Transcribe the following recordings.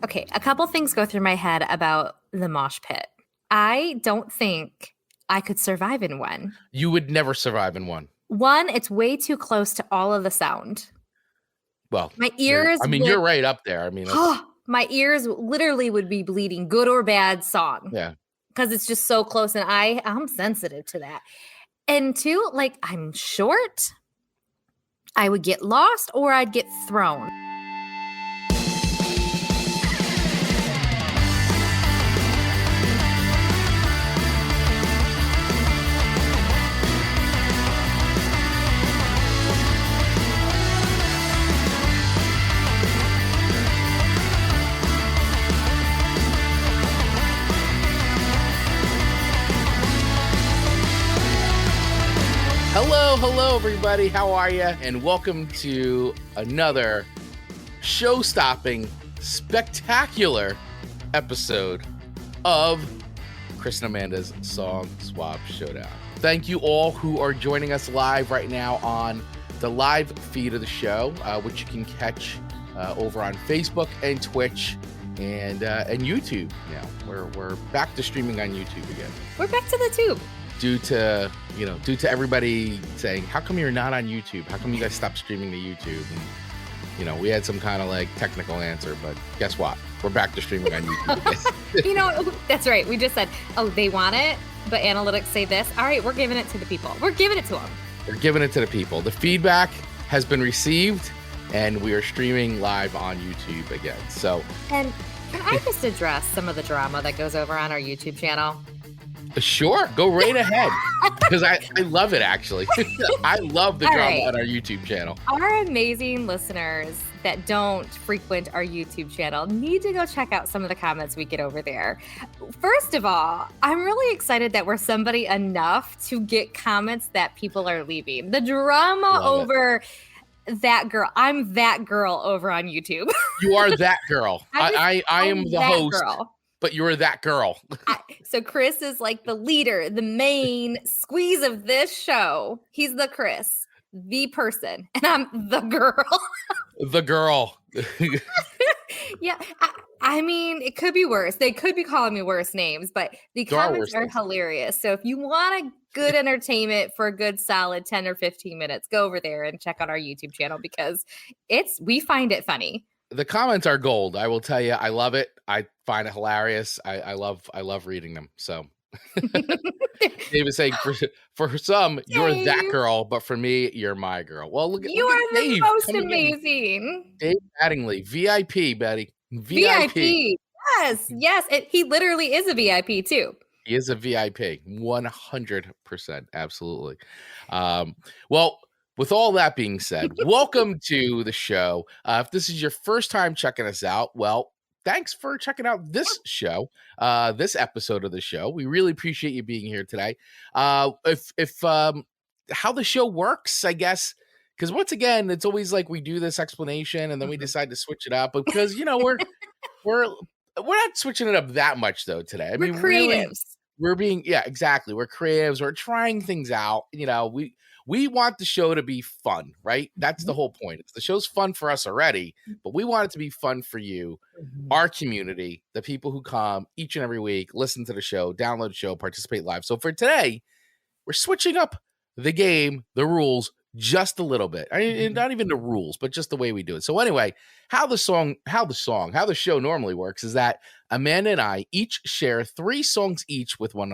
Okay, a couple things go through my head about the mosh pit. I don't think I could survive in one. You would never survive in one. One, it's way too close to all of the sound. Well, My ears you're right up there. I mean, that's, my ears literally would be bleeding, good or bad song. yeah. Because it's just so close, and I'm sensitive to that. And two, like, I'm short. I would get lost or I'd get thrown. Hello, everybody. How are you? And welcome to another show-stopping, spectacular episode of Chris and Amanda's Song Swap Showdown. Thank you all who are joining us live right now on the live feed of the show, which you can catch over on Facebook and Twitch and YouTube. Now we're back to streaming on YouTube again. We're back to the tube. Due to everybody saying, how come you're not on YouTube? How come you guys stopped streaming to YouTube? And, we had some kind of like technical answer, but guess what? We're back to streaming on YouTube. That's right. We just said, they want it, but analytics say this. All right, we're giving it to the people. We're giving it to them. We're giving it to the people. The feedback has been received, and we are streaming live on YouTube again. So, and can I just address some of the drama that goes over on our YouTube channel? Sure, go right ahead, because I love it, actually. I love the drama on our YouTube channel. Our amazing listeners that don't frequent our YouTube channel need to go check out some of the comments we get over there. First of all, I'm really excited that we're somebody enough to get comments that people are leaving. The drama over that girl. I'm that girl over on YouTube. You are that girl. I am the host. Girl. But you're that girl. So Chris is like the leader, the main squeeze of this show. He's the Chris, the person, and I'm the girl. The girl. Yeah, I mean, it could be worse. They could be calling me worse names, but the comments are hilarious. So if you want a good entertainment for a good solid 10 or 15 minutes, go over there and check out our YouTube channel because we find it funny. The comments are gold. I will tell you, I love it. I find it hilarious. I love reading them. So Dave is saying for some, you're that girl, but for me, you're my girl. Well, look are Dave, the most amazing. Dave Mattingly, VIP, Betty. VIP. Yes. He literally is a VIP too. He is a VIP, 100%. Absolutely. Well, with all that being said, welcome to the show. If this is your first time checking us out, well, thanks for checking out this show, this episode of the show. We really appreciate you being here today. If how the show works, I guess, because once again, it's always like we do this explanation and then we decide to switch it up. Because we're not switching it up that much though today. I mean, creatives. Really, we're being exactly. We're creatives. We're trying things out. We want the show to be fun, right? That's the whole point. The show's fun for us already, but we want it to be fun for you, our community, the people who come each and every week, listen to the show, download the show, participate live. So for today, we're switching up the game, the rules, just a little bit. I mean, not even the rules, but just the way we do it. So anyway, how the show normally works is that Amanda and I each share 3 songs each with one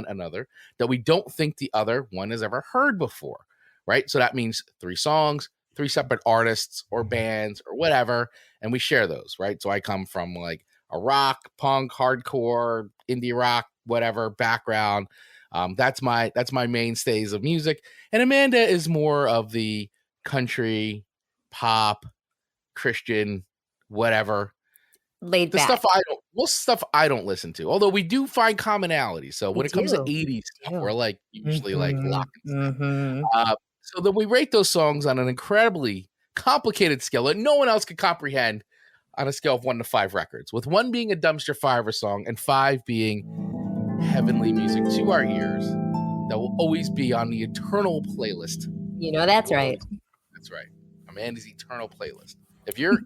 another that we don't think the other one has ever heard before, right? So that means 3 songs, 3 separate artists or bands or whatever, and we share those, right? So I come from like a rock, punk, hardcore, indie rock, whatever background. That's my mainstays of music, and Amanda is more of the country, pop, Christian, whatever. Laid back. Stuff I don't listen to. Although we do find commonality. So when it comes to 80s stuff, we're like usually like locking stuff. So then we rate those songs on an incredibly complicated scale that no one else could comprehend on a scale of 1 to 5 records, with 1 being a dumpster fire song and 5 being heavenly music to our ears that will always be on the eternal playlist. That's right. That's right. Amanda's eternal playlist. If you're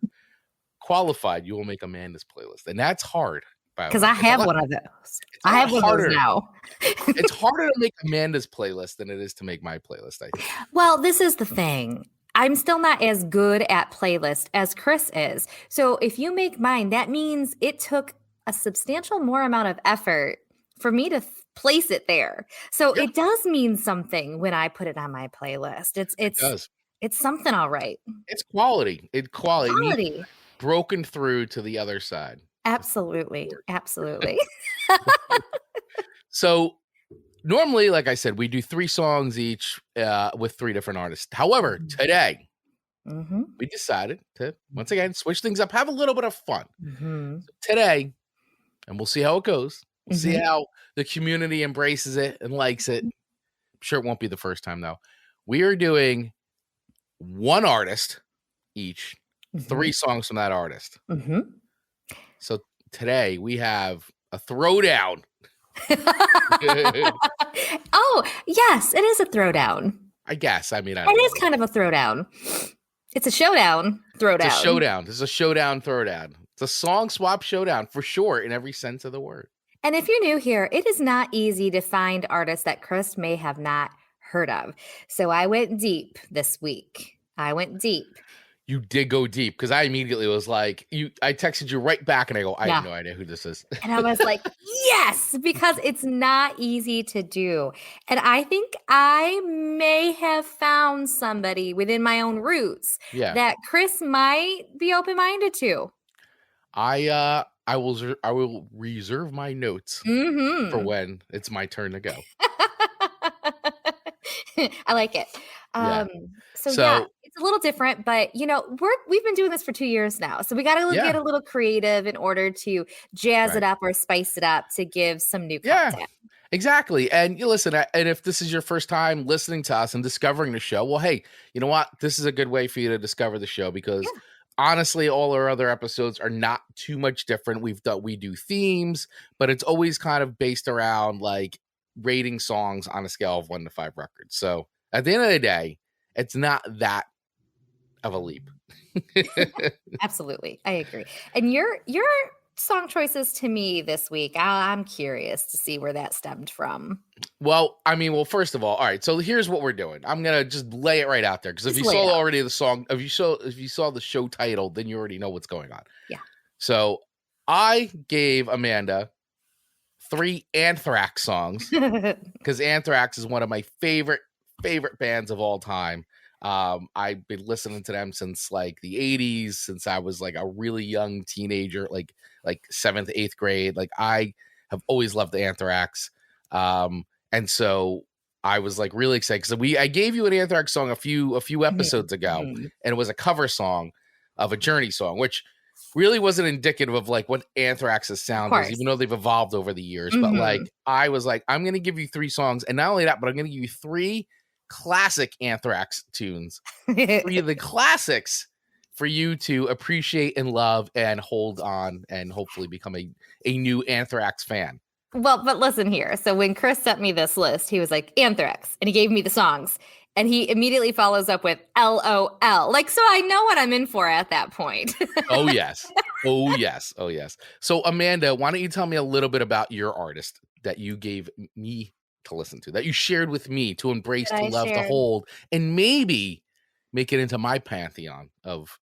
qualified, you will make Amanda's playlist, and that's hard. Because I have one of those. I have one of those now. It's harder to make Amanda's playlist than it is to make my playlist, I think. Well, this is the thing. I'm still not as good at playlist as Chris is. So if you make mine, that means it took a substantial more amount of effort for me to place it there. So it does mean something when I put it on my playlist. It's something, all right. It's quality. It's quality. Broken through to the other side. Absolutely. So normally, like I said, we do 3 songs each with 3 different artists. However, today we decided to once again switch things up, have a little bit of fun. So today, and we'll see how it goes. We'll see how the community embraces it and likes it. I'm sure it won't be the first time though. We are doing 1 artist each, 3 songs from that artist. So today we have a throwdown. Oh, yes, it is a throwdown. I guess. I mean, it is kind of a throwdown. It's a showdown throwdown. It's a showdown. It's a showdown throwdown. It's a song swap showdown for sure in every sense of the word. And if you're new here, it is not easy to find artists that Chris may have not heard of. So I went deep this week. You did go deep because I immediately was like, I texted you right back and I go, I have no idea who this is. And I was like, yes, because it's not easy to do. And I think I may have found somebody within my own roots that Chris might be open-minded to. I will reserve my notes for when it's my turn to go. I like it. So it's a little different, but we've been doing this for 2 years now. So we got to get a little creative in order to jazz it up or spice it up to give some new content. Exactly. And you listen, and if this is your first time listening to us and discovering the show, well, hey, you know what? This is a good way for you to discover the show because honestly, all our other episodes are not too much different. We do themes, but it's always kind of based around like rating songs on a scale of 1 to 5 records. So at the end of the day, it's not that of a leap. Absolutely. I agree. And your song choices to me this week, I'm curious to see where that stemmed from. Well, first of all right, so here's what we're doing. I'm going to just lay it right out there because if you saw already the song, if you saw the show title, then you already know what's going on. Yeah. So I gave Amanda 3 Anthrax songs because Anthrax is one of my favorite bands of all time. I've been listening to them since like the 80s, since I was like a really young teenager, like 7th, 8th grade. Like I have always loved the Anthrax. And so I was like really excited because I gave you an Anthrax song a few episodes ago, and it was a cover song of a Journey song, which really wasn't indicative of like what Anthrax's sound is, even though they've evolved over the years. But like I was like, I'm going to give you 3 songs, and not only that, but I'm going to give you 3 classic Anthrax tunes, 3 of the classics for you to appreciate and love and hold on and hopefully become a new Anthrax fan. Well, but listen here. So when Chris sent me this list, he was like, Anthrax, and he gave me the songs. And he immediately follows up with LOL. Like, so I know what I'm in for at that point. Oh, yes. So, Amanda, why don't you tell me a little bit about your artist that you gave me to listen to, that you shared with me to embrace, to love, to hold, and maybe make it into my pantheon of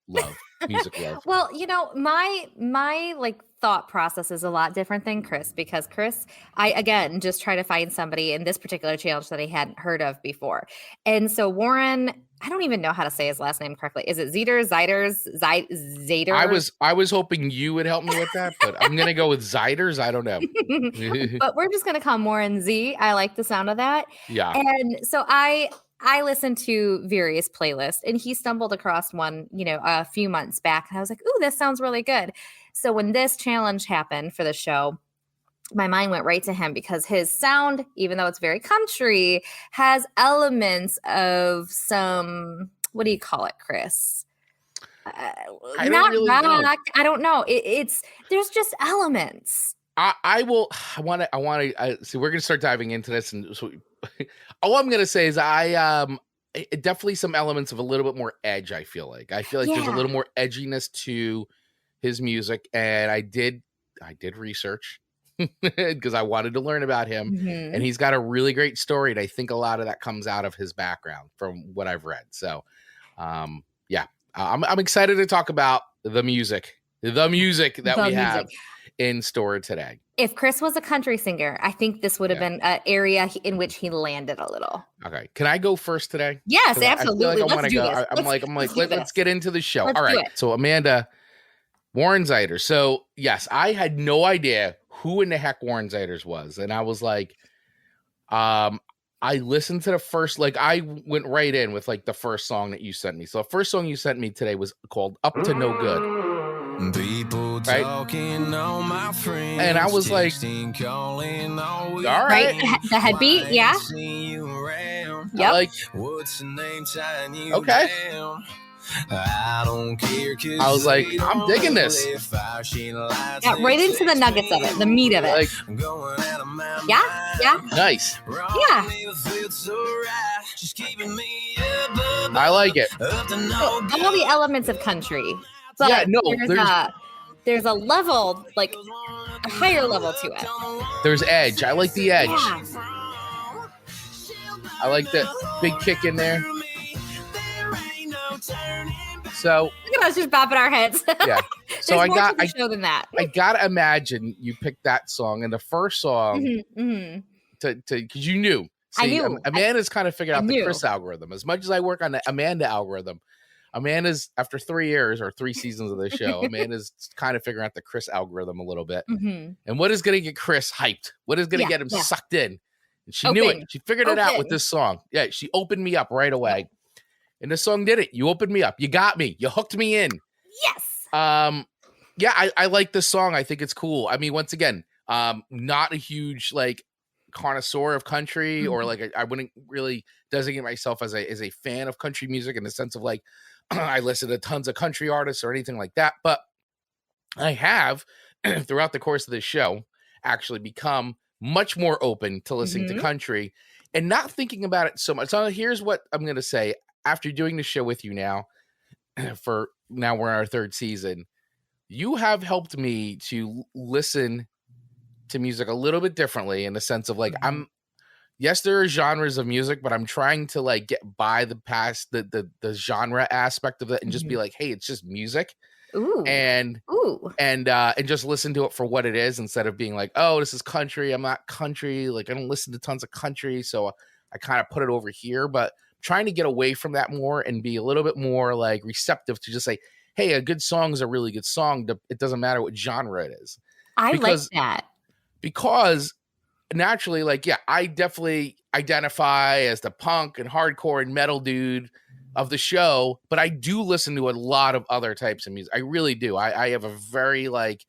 love, music love? Well, my like thought process is a lot different than Chris, because Chris, I again just try to find somebody in this particular challenge that I hadn't heard of before. And so Warren, I don't even know how to say his last name correctly. Is it Zeiders? I was hoping you would help me with that, but I'm gonna go with Zeiders. I don't know. But we're just gonna call him Warren Z. I like the sound of that. Yeah. And so I listened to various playlists, and he stumbled across one, a few months back. And I was like, ooh, this sounds really good. So when this challenge happened for the show, my mind went right to him because his sound, even though it's very country, has elements of some, what do you call it, Chris? Not really rock. Know. I don't know. There's just elements. I want to see. We're going to start diving into this, and so all I'm going to say is I definitely some elements of a little bit more edge. I feel like there's a Yeah. little more edginess to his music, and I did research because I wanted to learn about him, and Mhm. he's got a really great story, and I think a lot of that comes out of his background from what I've read. So, yeah, I'm excited to talk about the music that The we music. have in store today. If Chris was a country singer, I think this would have Yeah. been an area in which he landed a little. Okay, can I go first today? Yes, 'Cause I feel like absolutely. I Let's want to do go. this. I'm like, Do let's this. get into the show. Let's All do right. it. So Amanda, Warren Zeiders. So yes, I had no idea who in the heck Warren Zeiders was, and I was like, I listened to the first, like I went right in with like the first song that you sent me. So the first song you sent me today was called "Up to No Good." People right? talking, all my friends, and I was like, calling, all Right? The headbeat, yeah. I like, what's the name tying you okay. down? I don't care. I was like, I'm digging this. Yeah, right into the nuggets of it, the meat of it. Like, yeah. Nice. Yeah. I like it. All the elements of country. But Yeah, no, there's a level, like a higher level to it. There's edge. I like the edge. Yeah. I like that big kick in there. So Look at us just bopping our heads. yeah. So There's more to the show than that. I gotta imagine you picked that song, and the first song to because you knew. See, I knew. Amanda's kind of figured out the knew. Chris algorithm. As much as I work on the Amanda algorithm, Amanda's after 3 years or 3 seasons of the show, Amanda's kind of figuring out the Chris algorithm a little bit. And what is going to get Chris hyped? What is going to get him sucked in? And she knew it. She figured it out with this song. Yeah, she opened me up right away. And the song did it. You opened me up. You got me. You hooked me in. Yes. Yeah, I like this song. I think it's cool. I mean, once again, not a huge like connoisseur of country, or like I wouldn't really designate myself as a fan of country music in the sense of like I listen to tons of country artists or anything like that. But I have throughout the course of this show actually become much more open to listening to country and not thinking about it so much. So here's what I'm going to say. After doing the show with you now, we're in our 3rd season, you have helped me to listen to music a little bit differently in the sense of like, yes, there are genres of music, but I'm trying to like get by the past the genre aspect of it and just be like, hey, it's just music. And just listen to it for what it is instead of being like, oh, this is country. I'm not country. Like I don't listen to tons of country. So I kind of put it over here, but trying to get away from that more and be a little bit more like receptive to just say, hey, a good song is a really good song. It doesn't matter what genre it is. I like that. Because naturally, like, yeah, I definitely identify as the punk and hardcore and metal dude of the show, but I do listen to a lot of other types of music. I really do. I have a very like,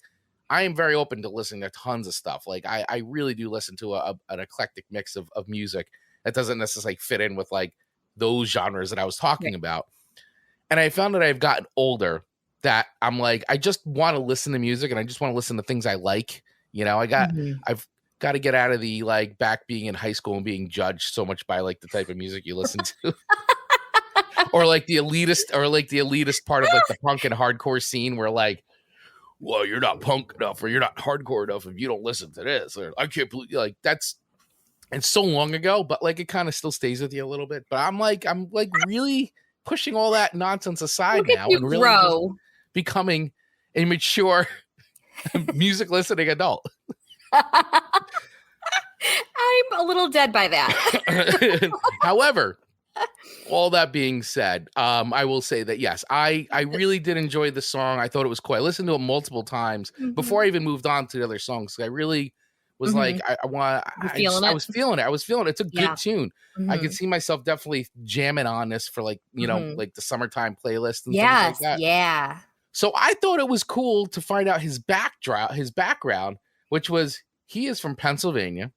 I am very open to listening to tons of stuff. Like I really do listen to an eclectic mix of music that doesn't necessarily fit in with like those genres that I was talking about. And I found that I've gotten older that I'm like, I just want to listen to music and I just want to listen to things I like. You know, I've got to get out of the like back being in high school and being judged so much by like the type of music you listen to. or like the elitist part of like the punk and hardcore scene where like, well, you're not punk enough or you're not hardcore enough if you don't listen to this. Or I can't believe like that's, and so long ago, but like it kind of still stays with you a little bit. But I'm like really pushing all that nonsense aside now and really just becoming a mature music listening adult. I'm a little dead by that. However, all that being said, I will say that yes, I really did enjoy the song. I thought it was cool. I listened to it multiple times before I even moved on to the other songs. I really was like, I was feeling it. It's a good tune. I could see myself definitely jamming on this for like, you know, like the summertime playlist and things like that. Yeah. So I thought it was cool to find out his background, which was he is from Pennsylvania,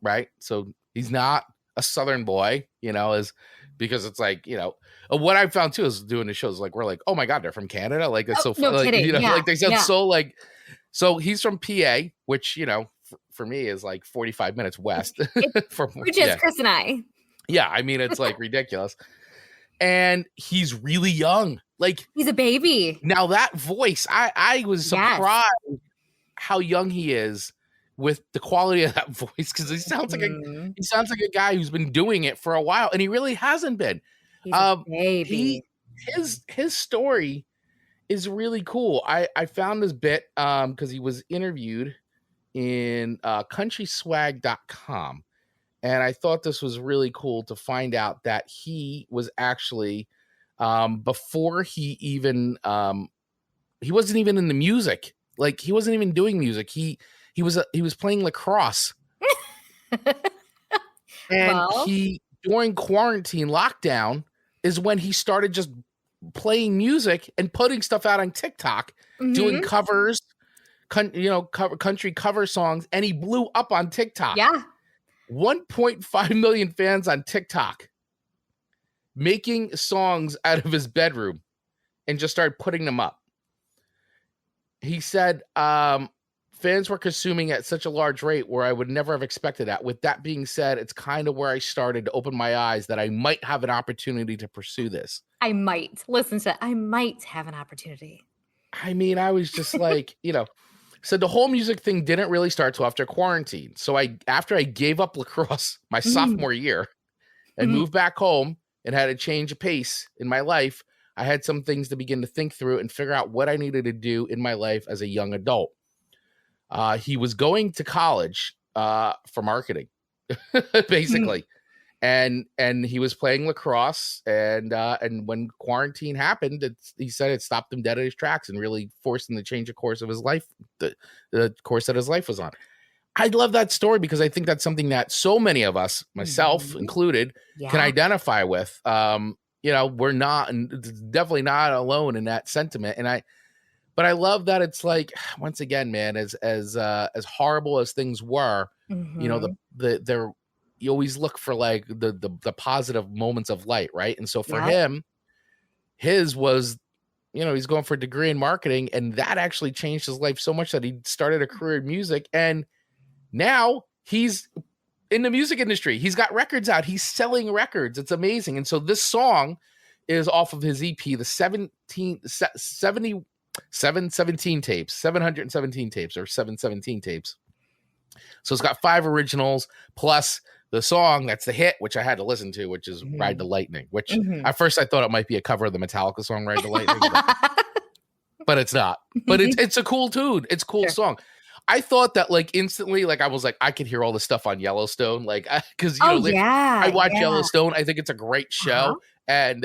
right? So he's not a Southern boy, you know, because it's like, you know, what I found too is doing the shows like we're like, oh my God, they're from Canada. Like it's so fun. No like, kidding. You know, like they sound so like, so he's from PA, which, you know, for me is like 45 minutes west. Which is Chris and I. Yeah, I mean, it's like ridiculous. And he's really young. Like, He's a baby. now that voice, I was Yes. surprised how young he is with the quality of that voice, because he sounds like a guy who's been doing it for a while, and he really hasn't been. He's a baby. His story is really cool. I found this bit because he was interviewed in countryswag.com, and I thought this was really cool to find out that he was actually before he even he wasn't even in the music. Like, he wasn't even doing music. He was playing lacrosse. And he, during quarantine lockdown, is when he started just playing music and putting stuff out on TikTok, doing covers, country cover songs, and he blew up on TikTok. Yeah. 1.5 million fans on TikTok, making songs out of his bedroom and just started putting them up. He said fans were consuming at such a large rate where I would never have expected that. With that being said, it's kind of where I started to open my eyes that I might have an opportunity to pursue this. I might have an opportunity. I mean, I was just like, so the whole music thing didn't really start till after quarantine. So after I gave up lacrosse my sophomore year and moved back home and had a change of pace in my life, I had some things to begin to think through and figure out what I needed to do in my life as a young adult. He was going to college for marketing, basically. And he was playing lacrosse, and when quarantine happened, he said it stopped him dead in his tracks and really forced him to change the course of his life, the course that his life was on. I love that story because I think that's something that so many of us, myself included, can identify with. We're not, and definitely not alone in that sentiment. But I love that it's like, once again, man, as horrible as things were, you always look for like the positive moments of light, right? And so for him, his was, he's going for a degree in marketing, and that actually changed his life so much that he started a career in music, and now he's in the music industry. He's got records out. He's selling records. It's amazing. And so this song is off of his EP, the 717 tapes or 717 tapes. So it's got 5 originals plus the song that's the hit, which I had to listen to, which is Ride the Lightning, which at first I thought it might be a cover of the Metallica song Ride the Lightning, but it's not. But it's a cool tune. It's a cool song. I thought that like instantly, like I was like, I could hear all the stuff on Yellowstone, like because I watch Yellowstone. I think it's a great show, and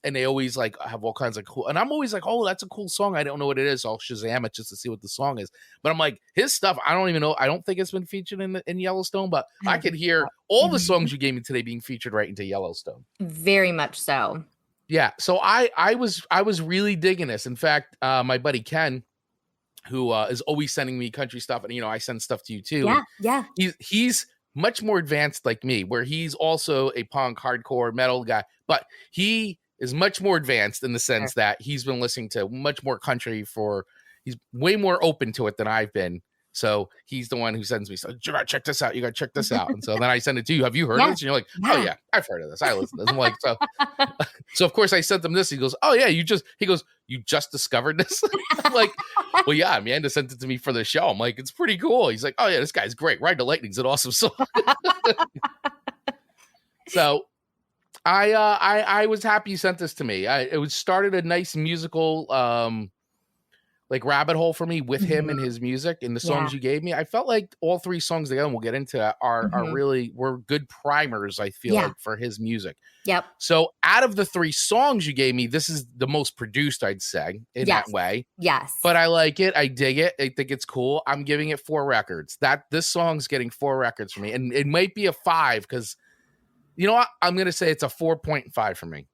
they always like have all kinds of cool. And I'm always like, oh, that's a cool song. I don't know what it is. I'll Shazam it just to see what the song is. But I'm like, his stuff, I don't even know. I don't think it's been featured in Yellowstone, but I could hear all the songs you gave me today being featured right into Yellowstone. Very much so. Yeah. So I was really digging this. In fact, my buddy Ken, who is always sending me country stuff, and I send stuff to you too. Yeah. He's much more advanced like me, where he's also a punk hardcore metal guy, but he is much more advanced in the sense that he's been listening to much more country he's way more open to it than I've been. So he's the one who sends me, so you gotta check this out. You gotta check this out. And so then I send it to you. Have you heard of this? And you're like, oh yeah, I've heard of this. I listen to this. I'm like, so of course I sent him this. He goes, oh yeah, you just discovered this? I'm like, well, yeah, Amanda sent it to me for the show. I'm like, it's pretty cool. He's like, oh yeah, this guy's great. Ride the Lightning's an awesome song. So I was happy you sent this to me. It started a nice musical like rabbit hole for me with him and his music and the songs you gave me. I felt like all 3 songs together, and we'll get into that, are really were good primers, I feel like, for his music. Yep. So out of the 3 songs you gave me, this is the most produced, I'd say, in that way. Yes. But I like it. I dig it. I think it's cool. I'm giving it 4 records. This song's getting 4 records for me. And it might be a 5 because, you know what? I'm going to say it's a 4.5 for me.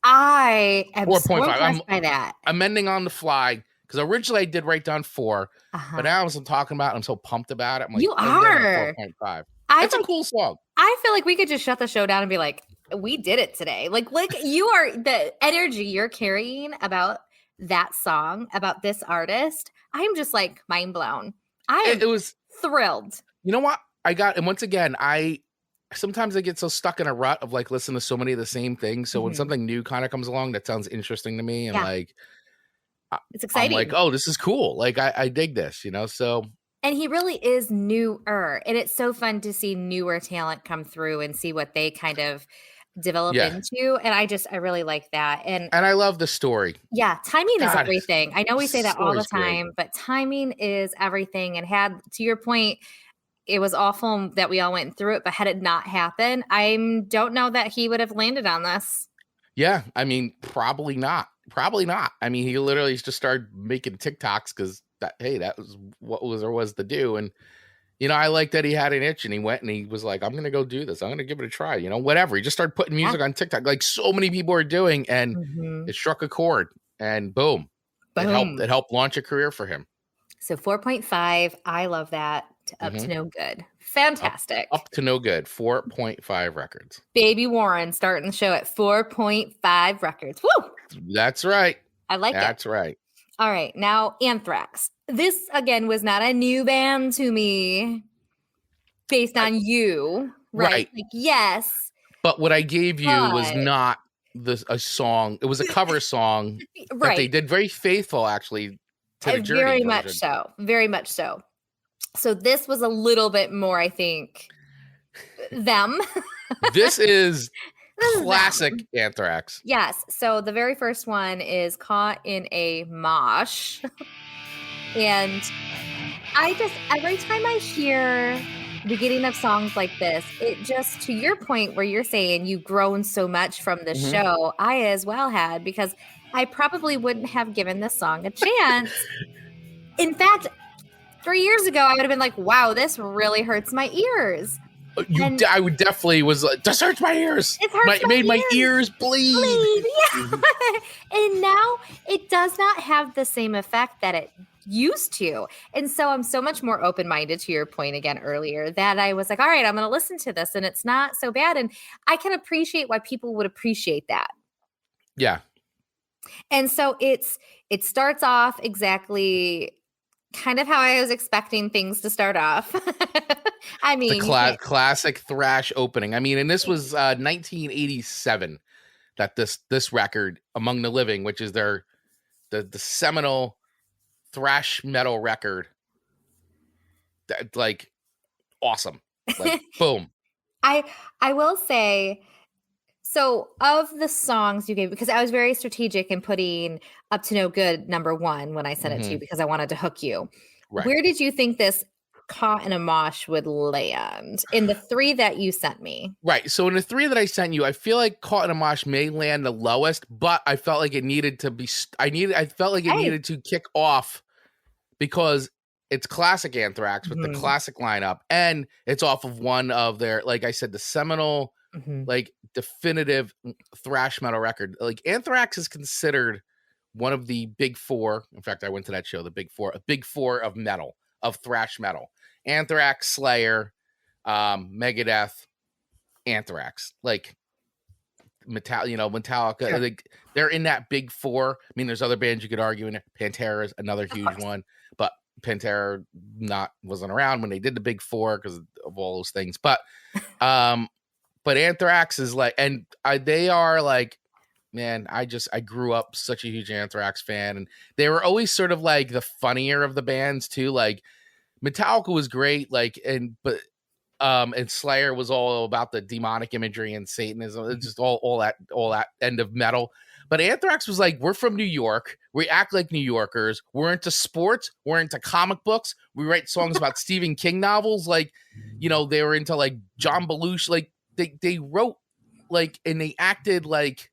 I am 4.5. so impressed by that. I'm ending on the fly. Because originally I did write down 4, but now as I'm talking about it, I'm so pumped about it. I'm like, you are 4.5. It's a cool song. I feel like we could just shut the show down and be like, we did it today. Like you are, the energy you're carrying about that song, about this artist, I'm just like mind blown. It was thrilled. You know what? And once again, I sometimes I get so stuck in a rut of like listening to so many of the same things. So when Mhm. something new kind of comes along that sounds interesting to me, and Yeah, like it's I'm like, exciting. oh, this is cool. Like I dig this, you know. So And he really is newer, and it's so fun to see newer talent come through and see what they kind of develop yeah, into, and I really like that, and and I love the story. yeah, timing is God, everything. I know the we say that all the story's great. time, but timing is everything, and had to your point, it was awful that we all went through it, but had it not happened, I don't know that he would have landed on this. Yeah, I mean, probably not. Probably not. I mean, he literally just started making TikToks because that hey, that was what was to do. And you know, I like that he had an itch and he went and he was like, I'm gonna go do this. I'm gonna give it a try. You know, whatever. He just started putting Yeah. music on TikTok, like so many people are doing, and Mhm. it struck a chord and boom. Boom. It helped launch a career for him. So 4.5, I love that. Up to Hmm. no good. Up Fantastic. up to no good. 4.5 records. Baby Warren starting the show at 4.5 records. Woo! That's right. I like it. That's right. All right, now Anthrax. This again was not a new band to me based I, on you, right? right. Like, yes, But what I gave you was but not a song. It was a cover song that they right. did very faithful actually to the Journey Very much version. so. Very much so. So this was a little bit more, I think, them. This is This is classic them. Anthrax. Yes. So the very first one is Caught in a Mosh. And every time I hear the beginning of songs like this, it just, to your point where you're saying you've grown so much from the Mhm. show, I as well had, because I probably wouldn't have given this song a chance. In fact, 3 years ago, I would have been like, wow, this really hurts my ears. And I would definitely was like, this hurts my ears. it hurts It made my my ears. ears bleed. Bleed. Yeah. Mhm. And now it does not have the same effect that it used to. And so I'm so much more open-minded, to your point again earlier, that I was like, all right, I'm going to listen to this and it's not so bad. And I can appreciate why people would appreciate that. Yeah. And so it starts off exactly kind of how I was expecting things to start off. I The mean, you can't. classic thrash opening. I mean, and this was 1987 that this record Among the Living, which is the seminal thrash metal record, that like awesome. Like boom. I I will say, so of the songs you gave, because I was very strategic in putting Up to No Good number 1 when I sent it to you, Mhm. because I wanted to hook you. Right. Where did you think this Caught in a Mosh would land in the 3 that you sent me? Right. So in the 3 that I sent you, I feel like Caught in a Mosh may land the lowest, but I felt like it needed to be I felt like it Hey. needed to kick off because it's classic Anthrax with the Mhm. classic lineup, and it's off of one of their, like I said, the seminal, Mhm. like definitive thrash metal record. Like Anthrax is considered one of the big 4. In fact, I went to that show, the big 4, a big 4 of metal, of thrash metal. Anthrax, Slayer, Megadeth, Anthrax, like Metallica, Sure. like they're in that big 4. I mean, there's other bands you could argue in it. Pantera is another Of huge course. one, but Pantera wasn't around when they did the big 4 because of all those things. Um, but Anthrax is like, and they are like, man, I grew up such a huge Anthrax fan, and they were always sort of like the funnier of the bands too. Like Metallica was great, like, and Slayer was all about the demonic imagery and Satanism. It's just all that end of metal. But Anthrax was like, we're from New York. We act like New Yorkers. We're into sports. We're into comic books. We write songs about Stephen King novels. Like, they were into like John Belushi. Like they wrote like, and they acted like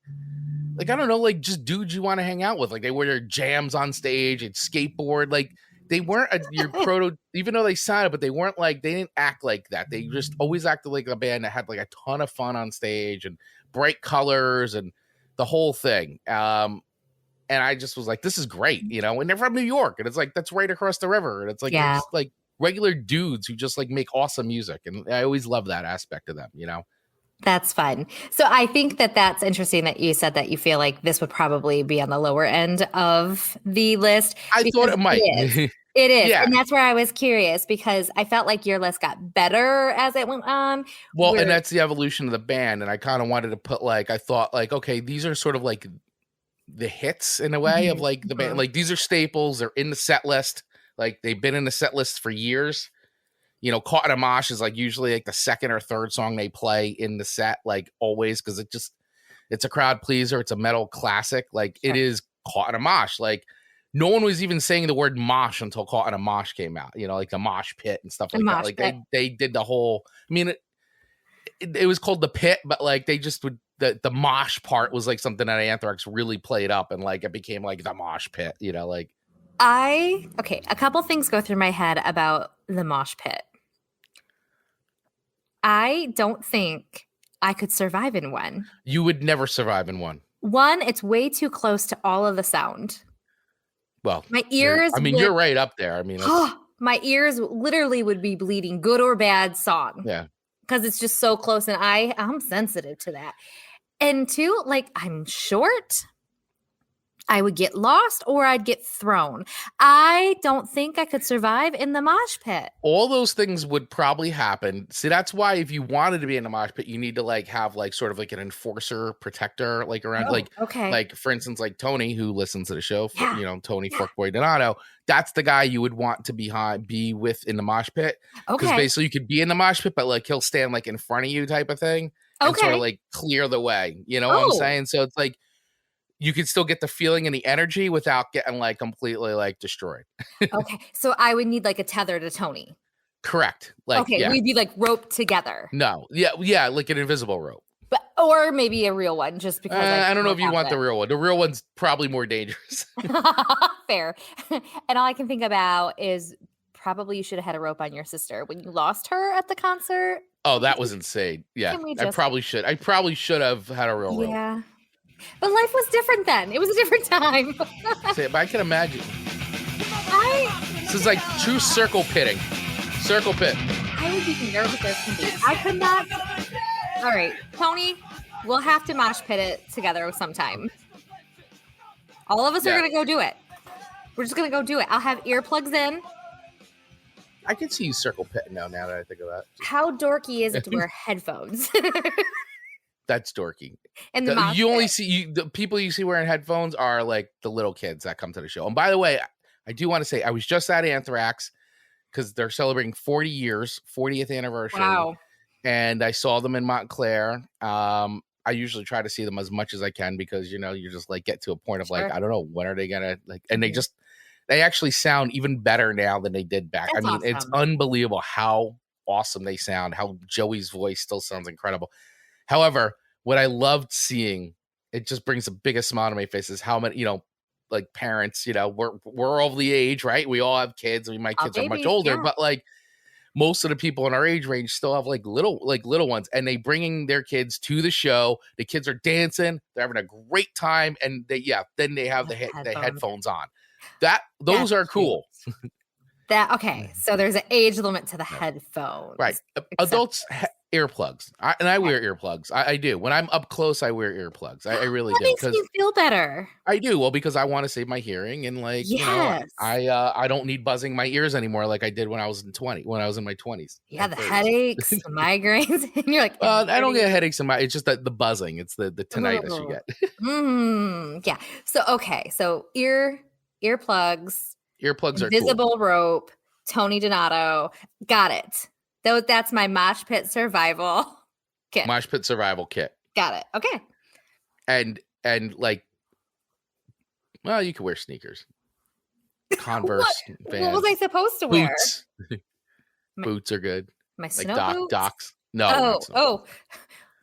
I don't know, like just dudes you want to hang out with. Like they wear their jams on stage and skateboard. Like they weren't your proto, even though they sounded, but they didn't act like that. They just always acted like a band that had like a ton of fun on stage and bright colors and the whole thing. And I just was like, this is great, and they're from New York, and it's like, that's right across the river. And it's like, they're Yeah. just like regular dudes who just like make awesome music. And I always love that aspect of them, That's fun. So I think that that's interesting that you said that you feel like this would probably be on the lower end of the list. I thought Because it might. it is. It is. Yeah. And that's where I was curious because I felt like your list got better as it went on. Well, and that's the evolution of the band. And I kind of wanted to put like, I thought like, okay, these are sort of like the hits in a way of like the band. Like these are staples. They're in the set list. Like they've been in the set list for years. You know, Caught in a Mosh is like usually like the second or third song they play in the set, like always, because it's a crowd pleaser. It's a metal classic. Like it is Caught in a Mosh. Like no one was even saying the word mosh until Caught in a Mosh came out. You know, like the mosh pit and stuff like that. Like they did the whole. I mean, it was called the pit, but like they just would. The mosh part was like something that Anthrax really played up, and like it became like the mosh pit. You know, like a couple things go through my head about the mosh pit. I don't think I could survive in one. You would never survive in one. One, it's way too close to all of the sound. Well, my ears. I mean, you're right up there. I mean, my ears literally would be bleeding, good or bad song. Yeah, because it's just so close, and I'm sensitive to that. And two, like I'm short. I would get lost or I'd get thrown. I don't think I could survive in the mosh pit. All those things would probably happen. See, that's why if you wanted to be in the mosh pit, you need to like have like sort of like an enforcer protector like around like for instance, like Tony, who listens to the show, you know, Tony Forkboy Donato, that's the guy you would want to be with in the mosh pit. Because basically you could be in the mosh pit, but like he'll stand like in front of you type of thing and sort of like clear the way. You know what I'm saying? So it's like you could still get the feeling and the energy without getting like completely like destroyed. Okay. So I would need like a tether to Tony. Correct. Like, we'd be like roped together. No. Yeah. Like an invisible rope. But, or maybe a real one just because. I don't know if you want the real one. The real one's probably more dangerous. Fair. And all I can think about is probably you should have had a rope on your sister when you lost her at the concert. Oh, that was insane. Yeah. I probably should have had a real rope. Yeah. But life was different then. It was a different time. But I can imagine. This is like true circle pitting. Circle pit. I would be nervous as can be. I could not. All right, Tony, we'll have to mosh pit it together sometime. All of us are going to go do it. We're just going to go do it. I'll have earplugs in. I can see you circle pitting now that I think of that. How dorky is it to wear headphones? That's dorky. And you only see the people you see wearing headphones are like the little kids that come to the show. And by the way, I do want to say I was just at Anthrax because they're celebrating 40 years, 40th anniversary. Wow. And I saw them in Montclair. I usually try to see them as much as I can because, you know, you just like get to a point of like, I don't know, when are they going to like, and they actually sound even better now than they did back. That's awesome. It's unbelievable how awesome they sound, how Joey's voice still sounds incredible. However, what I loved seeing, it just brings the biggest smile to my face is how many, you know, like parents, you know, we're all the age, right? We all have kids. I mean, my kids are much older, but like most of the people in our age range still have like little ones, and they bringing their kids to the show. The kids are dancing, they're having a great time, and then they have the headphones on. Those are cool. So there's an age limit to the headphones, right? Adults. Earplugs. I wear earplugs. I do. When I'm up close, I wear earplugs. I really do. That makes you feel better. I do. Well, because I want to save my hearing and like, you know, I don't need buzzing my ears anymore like I did when I was in my 20s. Yeah, the headaches, the migraines, and you're like, I don't get headaches it's just the buzzing. It's the tinnitus you get. Yeah. So earplugs. Earplugs are invisible cool. Rope, Tony Donato. Got it. Though that's my mosh pit survival kit. Mosh pit survival kit. Got it. Okay. And like, well, you could wear sneakers. Converse. What was I supposed to wear? Boots. Boots are good. My snow like boots? Docs. No.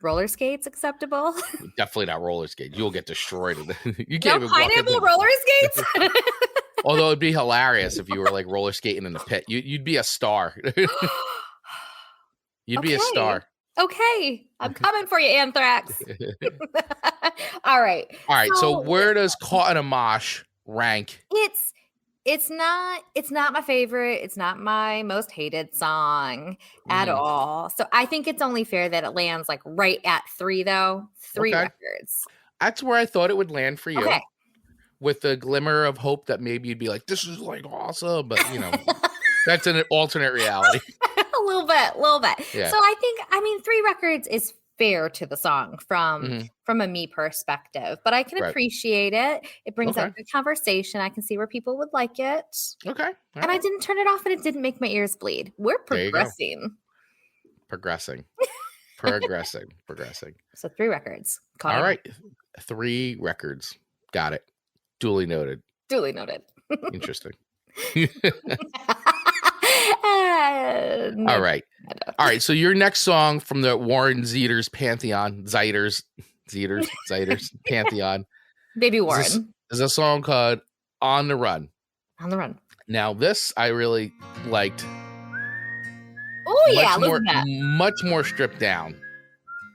Roller skates acceptable? Definitely not roller skates. You'll get destroyed. You No can't even pineapple roller skates? Although it'd be hilarious if you were like roller skating in the pit. You'd be a star. You'd be a star. Okay. I'm coming for you, Anthrax. All right. So where does Caught in a Mosh rank? It's not my favorite. It's not my most hated song at all. So I think it's only fair that it lands like right at 3 though. 3 records. That's where I thought it would land for you. Okay. with the glimmer of hope that maybe you'd be like, this is like awesome, but that's an alternate reality. A little bit. Yeah. So I mean, 3 records is fair to the song from a me perspective, but I can Right. appreciate it. It brings up Okay. good conversation. I can see where people would like it. Okay. All And I right. didn't turn it off and it didn't make my ears bleed. We're There you go. progressing. Progressing. So 3 records. Caught All up. right. 3 records. Got it. Duly noted. Duly noted. Interesting. No. All right. So your next song from the Warren Zeiders Pantheon, Zeiders Pantheon, Baby Warren. is a song called On the Run. On the Run. Now, this I really liked. Oh, yeah. Listen to that. Much more stripped down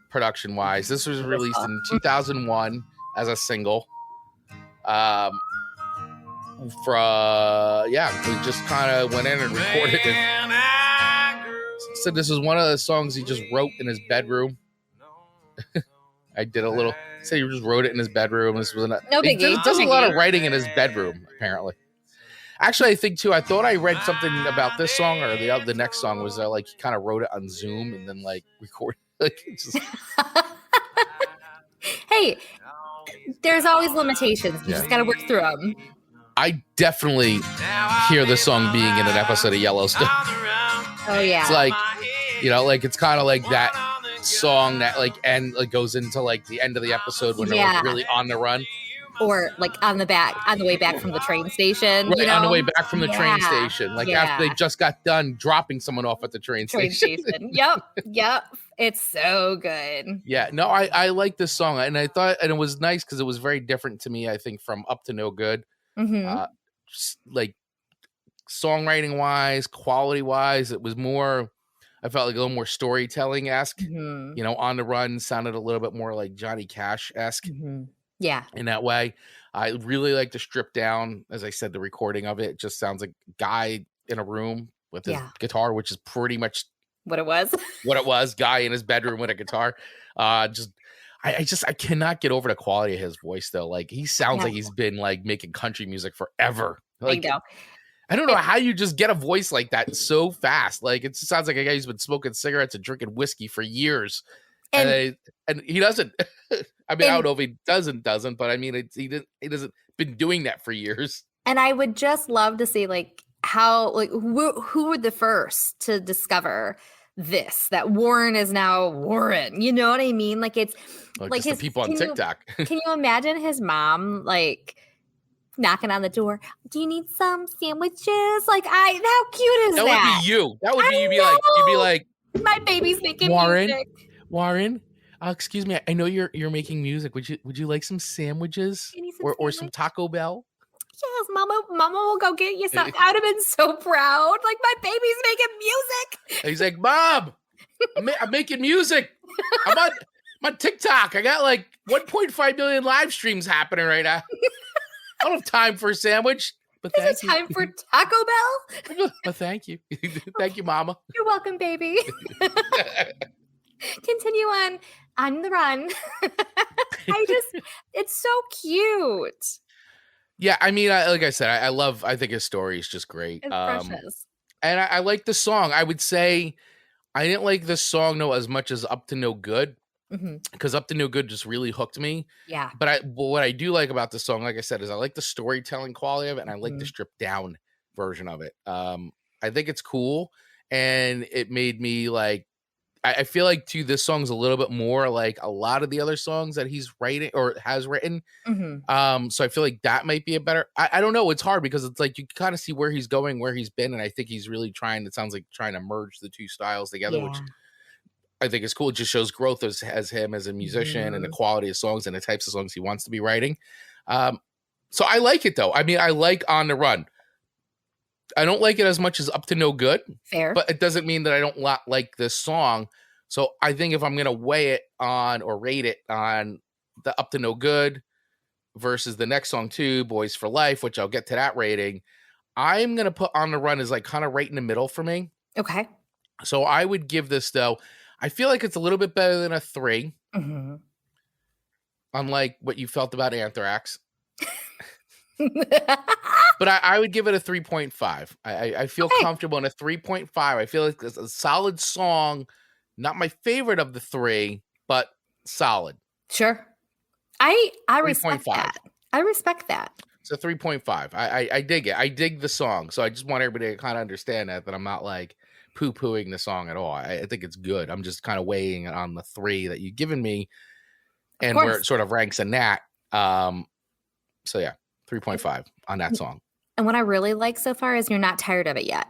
production wise. This was released in 2001 as a single. We just kind of went in and recorded it. Said this is one of the songs he just wrote in his bedroom. I did a little. Said he just wrote it in his bedroom. This was no biggie. He does a lot of writing in his bedroom, apparently. Actually, I think too. I thought I read something about this song or the next song was like he kind of wrote it on Zoom and then like recorded. Like just... Hey, there's always limitations. You just got to work through them. I definitely hear the song being in an episode of Yellowstone. Oh yeah, it's like like it's kind of like that song that like goes into like the end of the episode when they're like really on the run. Or like on the way back from the train station. Right, on the way back from the train station. Like after they just got done dropping someone off at the train station. Yep. It's so good. Yeah, no, I like this song. And I thought, and it was nice because it was very different to me, I think, from Up to No Good. Like songwriting wise, quality wise, it was more, I felt like a little more storytelling-esque. On the Run sounded a little bit more like Johnny Cash-esque. Yeah. In that way. I really like the stripped down, as I said, the recording of it just sounds like a guy in a room with his guitar, which is pretty much what it was. Guy in his bedroom with a guitar. I cannot get over the quality of his voice though. Like he sounds like he's been like making country music forever. Like I don't know how you just get a voice like that so fast. Like it sounds like a guy who's been smoking cigarettes and drinking whiskey for years. And he doesn't. I mean, I don't know if he doesn't, but I mean, he doesn't been doing that for years. And I would just love to see like how like who were the first to discover this, that Warren is now Warren. You know what I mean? Like it's like his people on TikTok. Can you imagine his mom like knocking on the door? Do you need some sandwiches? Like how cute is that? That would be you. That would be you'd be like my baby's making music. Warren, excuse me. I know you're making music. Would you like some sandwiches or some Taco Bell? Yes, Mama will go get you some. I'd have been so proud. Like my baby's making music. And he's like, Mom, I'm making music. I'm on TikTok. I got like 1.5 million live streams happening right now. I don't have time for a sandwich. But is it time for Taco Bell? But thank you. Thank you, Mama. You're welcome, baby. Continue on the run. It's so cute. Yeah, I mean, like I said, I think his story is just great. It's precious. And I like the song. I would say I didn't like this song as much as Up to No Good. Because Up to No Good just really hooked me. Yeah. But what I do like about the song, like I said, is I like the storytelling quality of it, and I like the stripped down version of it. I think it's cool, and it made me like. I feel like too, this song's a little bit more like a lot of the other songs that he's writing or has written. So I feel like that might be a better. I don't know. It's hard because it's like you kind of see where he's going, where he's been, and I think he's really trying. It sounds like trying to merge the two styles together, which I think is cool. It just shows growth as him as a musician and the quality of songs and the types of songs he wants to be writing. So I like it though. I mean, I like On the Run. I don't like it as much as Up to No Good. Fair. But it doesn't mean that I don't like this song. So I think if I'm going to weigh it on or rate it on the Up to No Good versus the next song too, Boys for Life, which I'll get to that rating, I'm going to put On the Run as like kind of right in the middle for me. Okay. So I would give this though, I feel like it's a little bit better than a 3. Unlike what you felt about Anthrax. But I would give it a 3.5. I feel Okay. comfortable in a 3.5. I feel like it's a solid song. Not my favorite of the three, but solid. Sure. I respect 3.5. that. I respect that. It's a 3.5. I dig it. I dig the song. So I just want everybody to kind of understand that I'm not like poo-pooing the song at all. I think it's good. I'm just kind of weighing it on the 3 that you've given me and where it sort of ranks in that. So yeah, 3.5 on that song. And what I really like so far is you're not tired of it yet.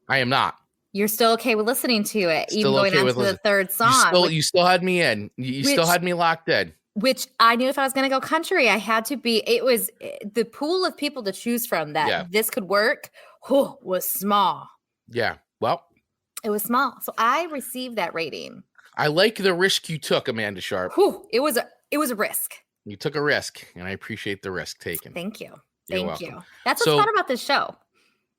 I am not. You're still okay with listening to it, Still even going okay on with to the third song. You still had me in. You still had me locked in. Which I knew if I was going to go country, I had to be. It was the pool of people to choose from that this could work was small. Yeah. Well, it was small. So I received that rating. I like the risk you took, Amanda Sharp. It was a risk. You took a risk, and I appreciate the risk taken. Thank you. You're Thank welcome. you. That's what's fun about this show.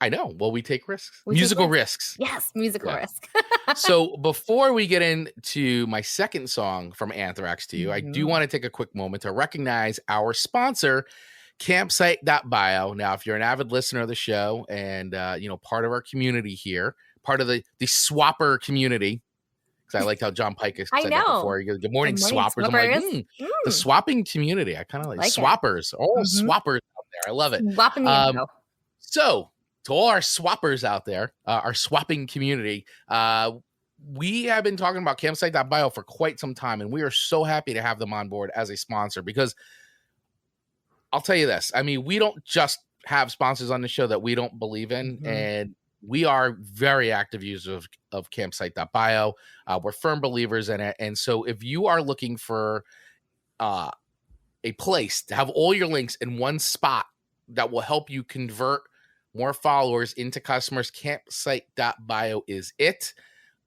I know. Well, we take risks. Musical risks. Yes, musical risk. So before we get into my second song from Anthrax to you, I do want to take a quick moment to recognize our sponsor, campsite.bio. Now, if you're an avid listener of the show and, part of our community here, part of the swapper community, because I like how John Pike has said that before. He goes, good morning, swappers. I'm like, the swapping community. I kind of like swappers. Swappers out there. I love it. Swapping the info. So to all our swappers out there, our swapping community, we have been talking about campsite.bio for quite some time, and we are so happy to have them on board as a sponsor because I'll tell you this. I mean, we don't just have sponsors on the show that we don't believe in, and we are very active users of campsite.bio. We're firm believers in it. And so if you are looking for a place to have all your links in one spot that will help you convert more followers into customers, campsite.bio is it.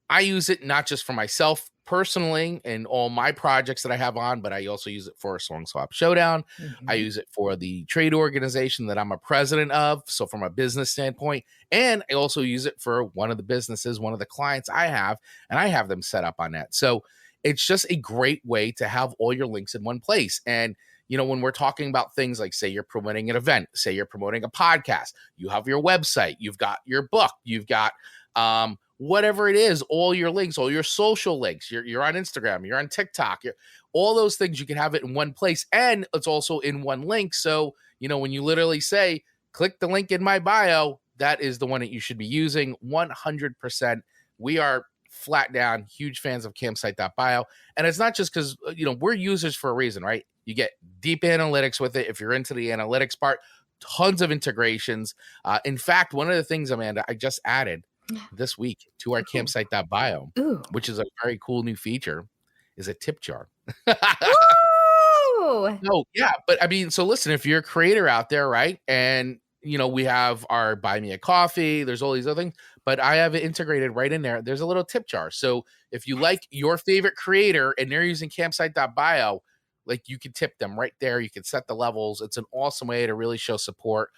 I use it not just for myself personally and all my projects that I have on, but I also use it for Song Swap Showdown. I use it for the trade organization that I'm a president of. So from a business standpoint, and I also use it for one of the businesses, one of the clients I have, and I have them set up on that. So it's just a great way to have all your links in one place. And when we're talking about things like, say, you're promoting an event, say you're promoting a podcast, you have your website, you've got your book, you've got whatever it is, all your links, all your social links, you're on Instagram, you're on TikTok, all those things, you can have it in one place. And it's also in one link. So, when you literally say, click the link in my bio, that is the one that you should be using 100%. We are flat down huge fans of campsite.bio. And it's not just because, we're users for a reason, right? You get deep analytics with it. If you're into the analytics part, tons of integrations. In fact, one of the things, Amanda, I just added this week to our campsite.bio, which is a very cool new feature, is a tip jar. No, yeah. But I mean, so listen, if you're a creator out there, right? And, we have our buy me a coffee, there's all these other things, but I have it integrated right in there. There's a little tip jar. So if you like your favorite creator and they're using campsite.bio, like you can tip them right there. You can set the levels. It's an awesome way to really show support.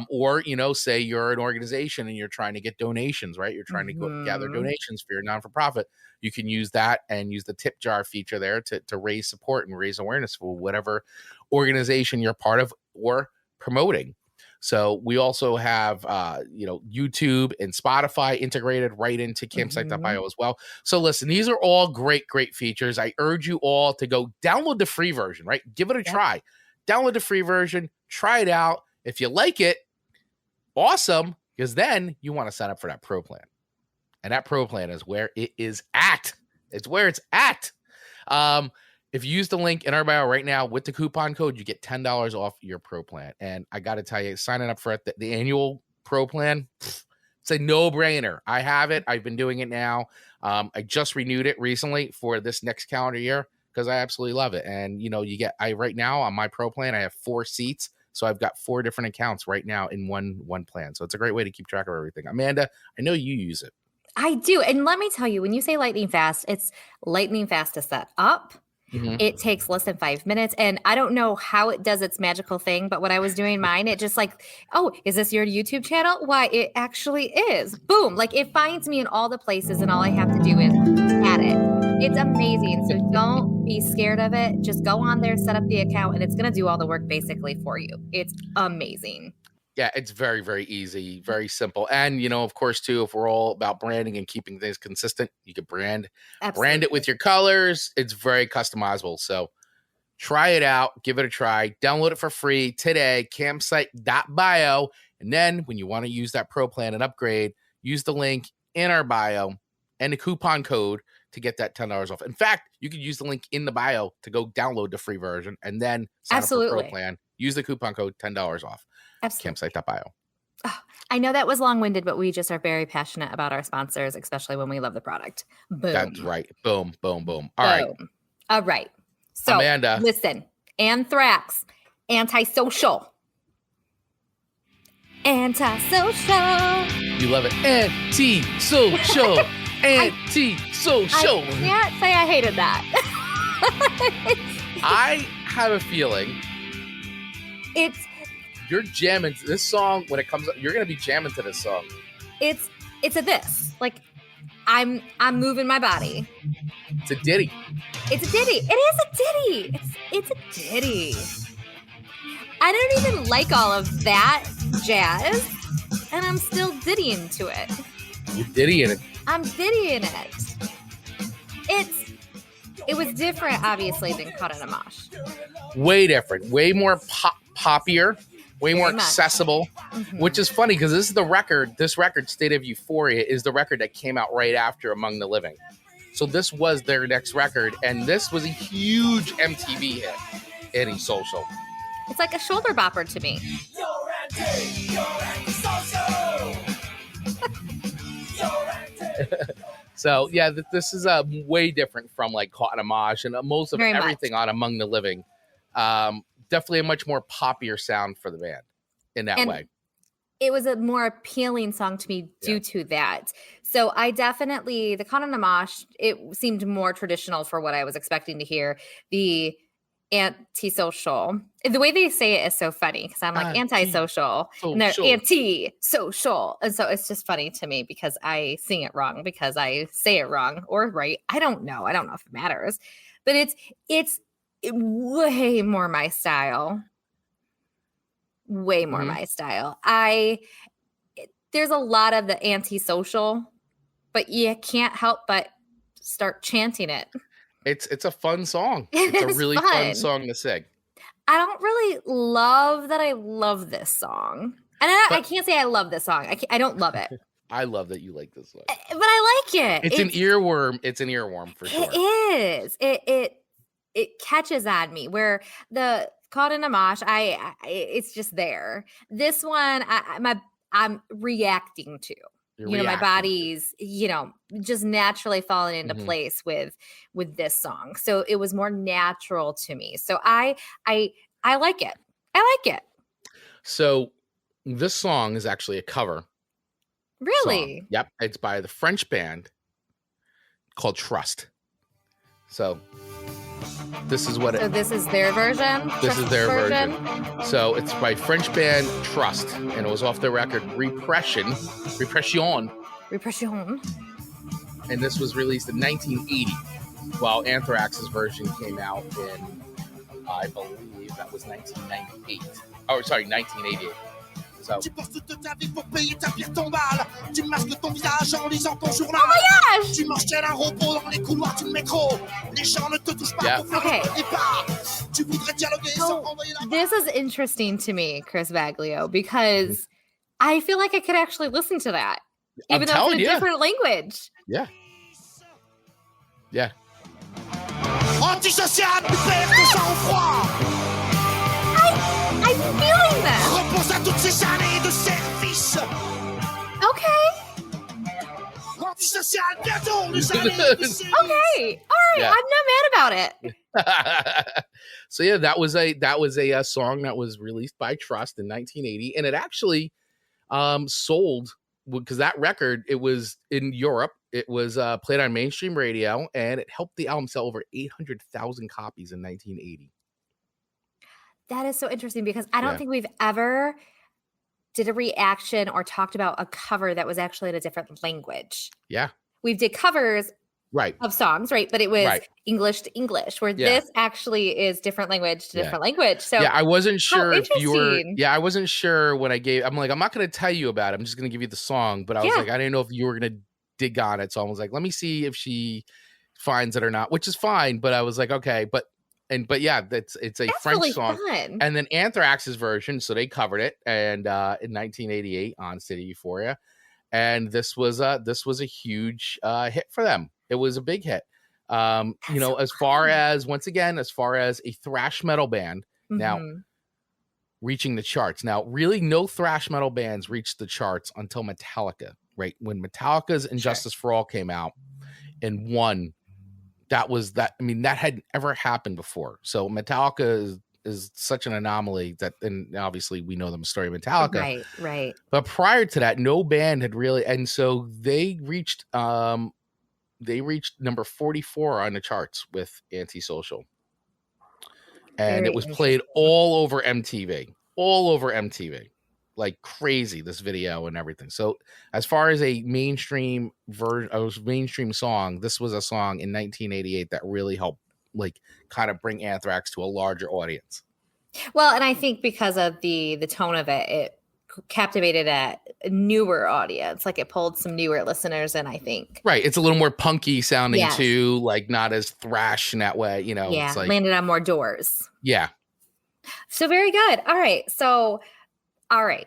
Or, say you're an organization and you're trying to get donations, right? You're trying to go gather donations for your non-for-profit. You can use that and use the tip jar feature there to raise support and raise awareness for whatever organization you're part of or promoting. So we also have, YouTube and Spotify integrated right into campsite.bio as well. So listen, these are all great, great features. I urge you all to go download the free version, right? Give it a try. Download the free version. Try it out. If you like it, awesome, because then you want to sign up for that pro plan. And that pro plan is where it is at. It's where it's at. If you use the link in our bio right now with the coupon code, you get $10 off your pro plan. And I got to tell you, signing up for the annual pro plan, it's a no-brainer. I have it. I've been doing it now. I just renewed it recently for this next calendar year because I absolutely love it. And, right now on my pro plan, I have 4 seats. So I've got 4 different accounts right now in one plan. So it's a great way to keep track of everything. Amanda, I know you use it. I do. And let me tell you, when you say lightning fast, it's lightning fast to set up. It takes less than 5 minutes. And I don't know how it does its magical thing, but when I was doing mine, it just like, oh, is this your YouTube channel? Why, it actually is. Boom. Like it finds me in all the places and all I have to do is add it. It's amazing. So don't be scared of it. Just go on there, set up the account, and it's going to do all the work basically for you. It's amazing. Yeah, it's very, very easy, very simple. And, of course, too, if we're all about branding and keeping things consistent, you can brand it with your colors. It's very customizable. So try it out. Give it a try. Download it for free today, campsite.bio. And then when you want to use that pro plan and upgrade, use the link in our bio and the coupon code to get that $10 off. In fact, you could use the link in the bio to go download the free version and then sign up for pro plan. Use the coupon code $10 off. Campsite.bio. Oh, I know that was long-winded, but we just are very passionate about our sponsors, especially when we love the product. Boom. That's right. Boom, boom, boom. All right. So, Amanda, listen. Anthrax, Antisocial. Antisocial. You love it. Antisocial. Antisocial. I can't say I hated that. I have a feeling you're jamming to this song when it comes up. You're gonna be jamming to this song. It's a this. Like I'm moving my body. It's a ditty. It's a ditty. It is a ditty. It's a ditty. I don't even like all of that jazz, and I'm still dittying to it. You're dittying it. I'm dittying it. It was different, obviously, than Caught in a Mosh. Way different. Way more poppier. Way more accessible, which is funny because this record, State of Euphoria, is the record that came out right after Among the Living. So this was their next record, and this was a huge MTV hit, Antisocial. It's like a shoulder bopper to me. So, yeah, this is way different from like Caught in a Mosh and most of everything on Among the Living. Definitely a much more poppier sound for the band in that way. It was a more appealing song to me due to that. So I definitely, the Caught in a Mosh, it seemed more traditional for what I was expecting to hear. The Antisocial, the way they say it is so funny because I'm like antisocial and they're anti-social. And so it's just funny to me because I sing it wrong because I say it wrong or right. I don't know if it matters, but it's way more my style. Way more my style. There's a lot of the antisocial, but you can't help but start chanting it. It's a fun song. It's a really fun song to sing. I don't really love that I love this song. And I can't say I love this song. I don't love it. I love that you like this song. But I like it. It's an earworm. It's an earworm for sure. It is. It catches on me where the Caught in a Mosh, it's just there. This one, I'm reacting to. My body's, just naturally falling into place with this song. So it was more natural to me. So I like it. I like it. So this song is actually a cover. Really? Song. Yep. It's by the French band called Trust. So this is this is their version? This is their version. So it's by French band Trust, and it was off their record Repression. And this was released in 1980, while Anthrax's version came out in, I believe that was 1998. Oh, sorry, 1988. So. Tu postes toute ta vie pour payer ta pire tombale. Tu masques ton visage en lisant ton journal. Oh my gosh! Tu manges tel un robot dans les couloirs du métro. Les gens ne te touchent pas pour faire le départ. Tu voudrais dialoguer sans envoyer la... This is interesting to me, Chris Baglio, because I feel like I could actually listen to that. Even though it's in a different language. Yeah. Yeah. Antisocial, tu perds tes sang-froid. I'm feeling that. Repose à toutes ces années de service. Okay. Antisocial, bientôt les années de service. Okay. All right. Yeah. I'm not mad about it. So yeah, that was a song that was released by Trust in 1980, and it actually sold because that record, it was in Europe. It was played on mainstream radio, and it helped the album sell over 800,000 copies in 1980. That is so interesting because I don't think we've ever did a reaction or talked about a cover that was actually in a different language. Yeah. We did covers right. of songs, right? But it was Right. English to English, where Yeah. this actually is different language to Yeah. different language. So Yeah, I wasn't sure if you were. interesting. Yeah, I wasn't sure when I'm like, I'm not going to tell you about it. I'm just going to give you the song. But I was Yeah. like, I didn't know if you were going to dig on it. So I was like, let me see if she finds it or not, which is fine. But I was like, okay, but yeah, it's a That's French really song. fun. And then Anthrax's version, so they covered it, and in 1988 on City Euphoria, and this was a huge hit for them. It was a big hit. You know, as far as a thrash metal band now reaching the charts. Now, really, no thrash metal bands reached the charts until Metallica, right? When Metallica's Injustice for All came out and won, that hadn't ever happened before. So Metallica is such an anomaly that, and obviously we know the story of Metallica. Right. But prior to that, no band had really, and so they reached number 44 on the charts with Antisocial. And Very it was played all over MTV, like crazy, this video and everything. So as far as a mainstream song, this was a song in 1988 that really helped like kind of bring Anthrax to a larger audience. Well, and I think because of the tone of it, it captivated a newer audience. Like it pulled some newer listeners in, I think. Right. It's a little more punky sounding too, like not as thrash in that way, you know. Yeah, it's like, landed on more doors. Yeah. So very good. All right. So, all right.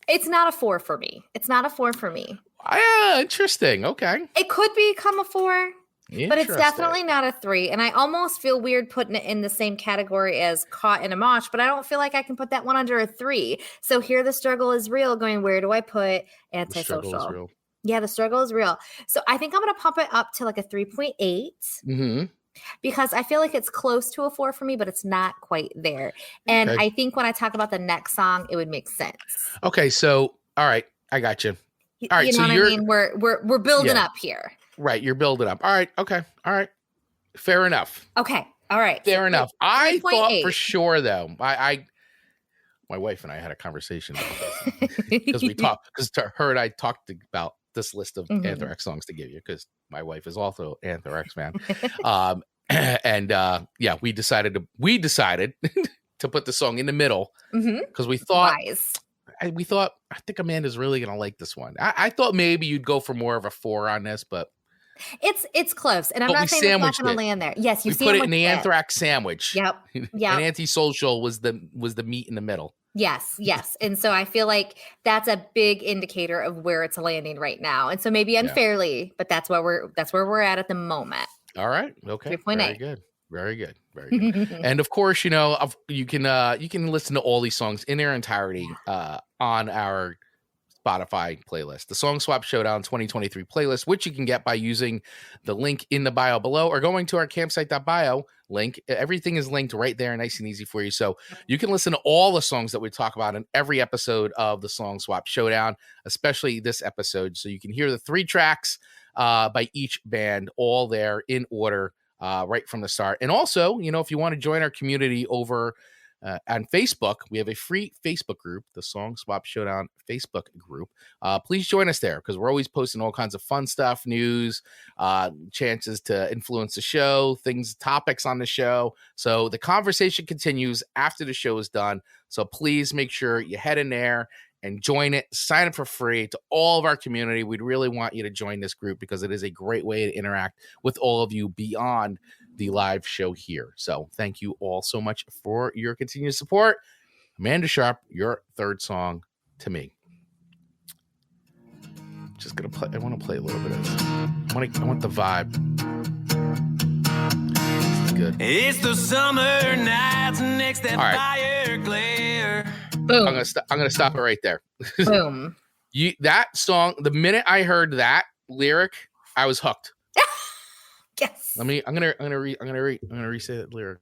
It's not a 4 for me. Interesting. Okay. It could become a 4. But it's definitely not a 3. And I almost feel weird putting it in the same category as Caught in a Mosh, but I don't feel like I can put that one under a 3. So here the struggle is real, going, where do I put Antisocial? The struggle is real. Yeah, the struggle is real. So I think I'm going to pump it up to like a 3.8 because I feel like it's close to a 4 for me, but it's not quite there. And I think when I talk about the next song, it would make sense. Okay. So, all right. I got you. All right. You know what I mean? We're building up here. Right, you're building up. All right, okay, all right. Fair enough. Okay, all right. Fair enough. I thought for sure, though, my wife and I had a conversation about this because to her and I talked about this list of Anthrax songs to give you because my wife is also Anthrax fan. And we decided to put the song in the middle because we thought. I think Amanda's really gonna like this one. I thought maybe you'd go for more of a 4 on this, but it's close, and I'm not saying it's not gonna land there. Yes, we put it in the Anthrax sandwich. Yep. And Antisocial was the meat in the middle. Yes, and so I feel like that's a big indicator of where it's landing right now, and so maybe unfairly, but that's where we're at the moment. All right, okay, 3.8. Very good. And of course, you know, you can listen to all these songs in their entirety on our Spotify playlist, the Song Swap Showdown 2023 playlist, which you can get by using the link in the bio below or going to our campsite.bio link. Everything is linked right there, nice and easy for you. So you can listen to all the songs that we talk about in every episode of the Song Swap Showdown, especially this episode. So you can hear the 3 tracks by each band, all there in order. Right from the start. And also, you know, if you want to join our community over on Facebook, we have a free Facebook group, the Song Swap Showdown Facebook group. Please join us there because we're always posting all kinds of fun stuff, news, chances to influence the show, topics on the show. So the conversation continues after the show is done. So please make sure you head in there and join it. Sign up for free to all of our community. We'd really want you to join this group because it is a great way to interact with all of you beyond the live show here. So thank you all so much for your continued support. Amanda Sharp, your third song to me. Just gonna play. I want to play a little bit of this. I want the vibe. This is good. It's the summer nights next that fire glare. Boom. I'm gonna stop it right there. Boom. That song, the minute I heard that lyric, I was hooked. Yes. I'm gonna re-say that lyric.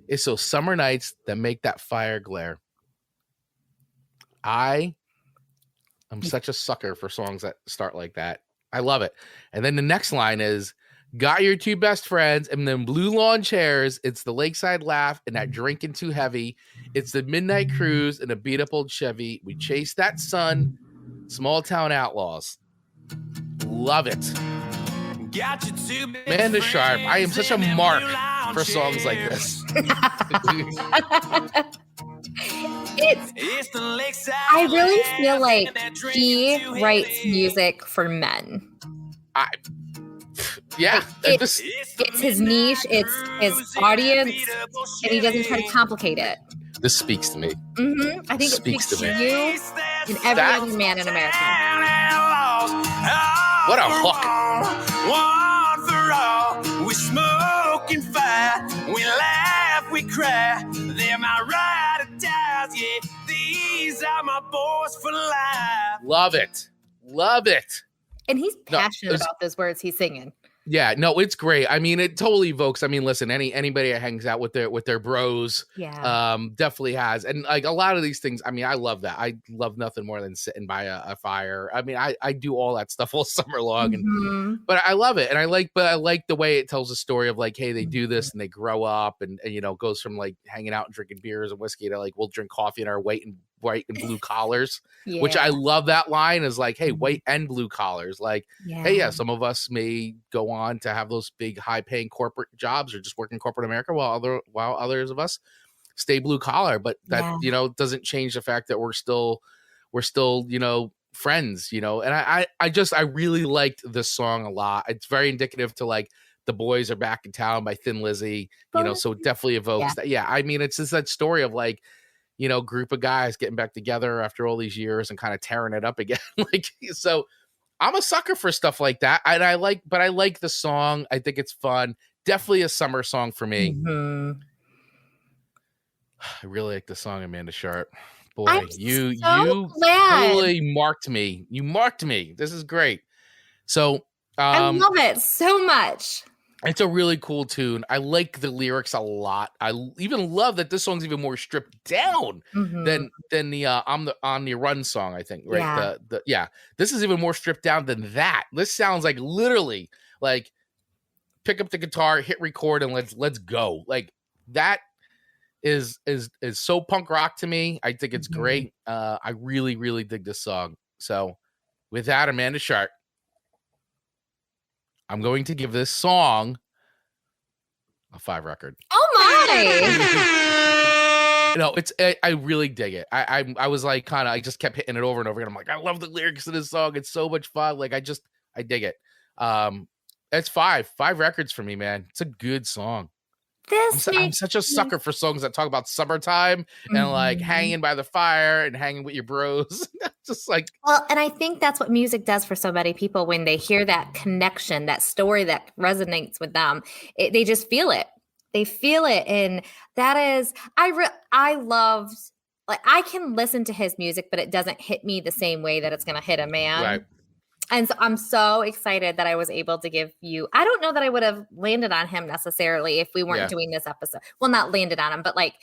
It's those summer nights that make that fire glare. I am such a sucker for songs that start like that. I love it. And then the next line is, got your 2 best friends and then blue lawn chairs. It's the lakeside laugh and that drinking too heavy. It's the midnight cruise and a beat up old Chevy. We chase that sun, small town outlaws. Love it. Got you two Amanda Sharp, I am such a mark for songs like this. I really feel like he writes music for men. It's his niche, it's his audience, and he doesn't try to complicate it. This speaks to me. Mm-hmm. I think it speaks to you and every other man in America. What a hook. One for all, we smoke and fight, we laugh, we cry. They're my ride or dies, yeah. These are my boys for life. Love it. And he's passionate about those words he's singing. Yeah, no, it's great. I mean, it totally evokes. I mean, listen, anybody that hangs out with their bros, definitely has. And like a lot of these things, I mean, I love that. I love nothing more than sitting by a fire. I mean, I do all that stuff all summer long, but I love it. And I like the way it tells a story of like, hey, they do this and they grow up and you know, goes from like hanging out and drinking beers and whiskey to like, we'll drink coffee in our white and blue collars, which I love. That line is like, hey, white and blue collars, like, hey, some of us may go on to have those big high paying corporate jobs or just work in corporate America while others of us stay blue collar, but that you know doesn't change the fact that we're still you know friends, you know. And I really liked this song a lot. It's very indicative to like The Boys Are Back in Town by Thin Lizzy, you know, so it definitely evokes that. I mean, it's just that story of like, you know, group of guys getting back together after all these years and kind of tearing it up again. Like, so I'm a sucker for stuff like that. And I like the song. I think it's fun. Definitely a summer song for me. Mm-hmm. I really like the song, Amanda Sharp. Boy, you totally marked me. You marked me. This is great. So I love it so much. It's a really cool tune. I like the lyrics a lot. I even love that this song's even more stripped down than the on the Run song, I think. Right? This is even more stripped down than that. This sounds like literally like pick up the guitar, hit record, and let's go. Like that is so punk rock to me. I think it's great. I really, really dig this song. So with that, Amanda Sharp, I'm going to give this song a 5 record. Oh my! No, I really dig it. I was like I just kept hitting it over and over again. I'm like, I love the lyrics of this song. It's so much fun. Like I dig it. It's 5 records for me, man. It's a good song. I'm such a sucker for songs that talk about summertime and like hanging by the fire and hanging with your bros. Just like, well, and I think that's what music does for so many people when they hear that connection, that story that resonates with them. They just feel it. They feel it, and that is I loved. Like I can listen to his music, but it doesn't hit me the same way that it's going to hit a man. Right. And so I'm so excited that I was able to give you, I don't know that I would have landed on him necessarily if we weren't doing this episode. Well, not landed on him, but like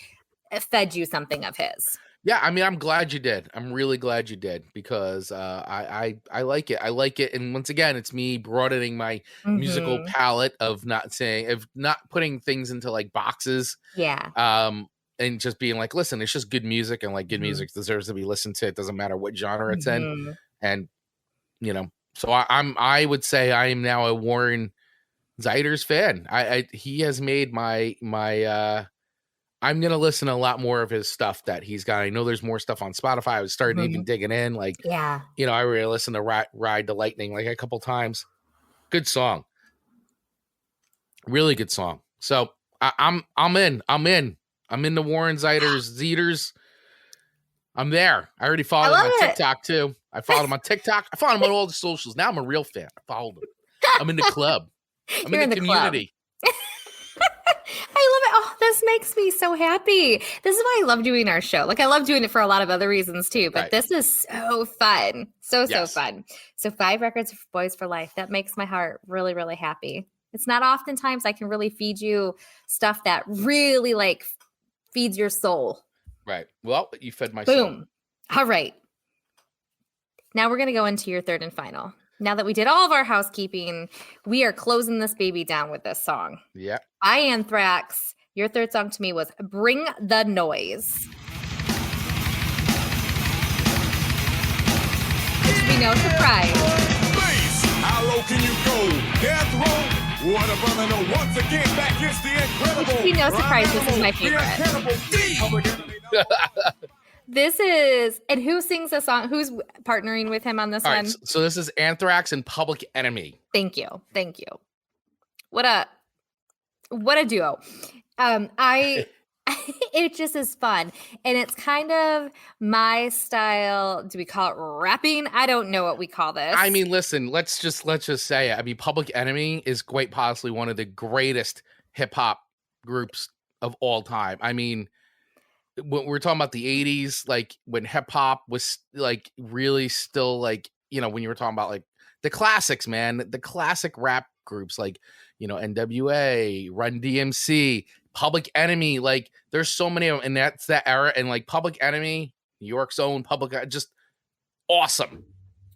fed you something of his. Yeah. I mean, I'm glad you did. I'm really glad you did because I like it. I like it. And once again, it's me broadening my musical palette of not putting things into like boxes. Yeah. And just being like, listen, it's just good music and like good music deserves to be listened to. It doesn't matter what genre it's in. And, you know, so I would say I am now a Warren Zeiders fan. He has made my I'm gonna listen to a lot more of his stuff that he's got. I know there's more stuff on Spotify. I was starting even digging in, like, you know, I really listened to Ride the Lightning like a couple times. Good song, really good song. So I'm in the Warren Zeiders. I'm there. I already followed him on TikTok too. I followed him on TikTok. I followed him on all the socials. Now I'm a real fan. I followed him. I'm in the club. I'm in the community. I love it. Oh, this makes me so happy. This is why I love doing our show. Like I love doing it for a lot of other reasons too, but this is so fun. So fun. So 5 records for Boys for Life. That makes my heart really, really happy. It's not oftentimes I can really feed you stuff that really like feeds your soul. Right. Well, you fed my soul. Boom. All right. Now we're going to go into your third and final. Now that we did all of our housekeeping, we are closing this baby down with this song. Yeah. By Anthrax. Your third song to me was Bring the Noise. It should be no surprise. Bass, how low can you go? death row. What a brother, no, once again, back is the incredible. Be no surprise, this is my favorite. This is, and who sings the song? Who's partnering with him on this one? So this is Anthrax and Public Enemy. Thank you. What a duo. It just is fun, and it's kind of my style. Do we call it rapping? I don't know what we call this. I mean, listen, let's just say it. I mean, Public Enemy is quite possibly one of the greatest hip hop groups of all time. I mean, when we're talking about the 80s, like when hip hop was like really still like, you know, when you were talking about like the classics, man, the classic rap groups like, you know, NWA, Run DMC, Public Enemy, like there's so many of them, and that's that era. And like Public Enemy, New York's own Public, just awesome.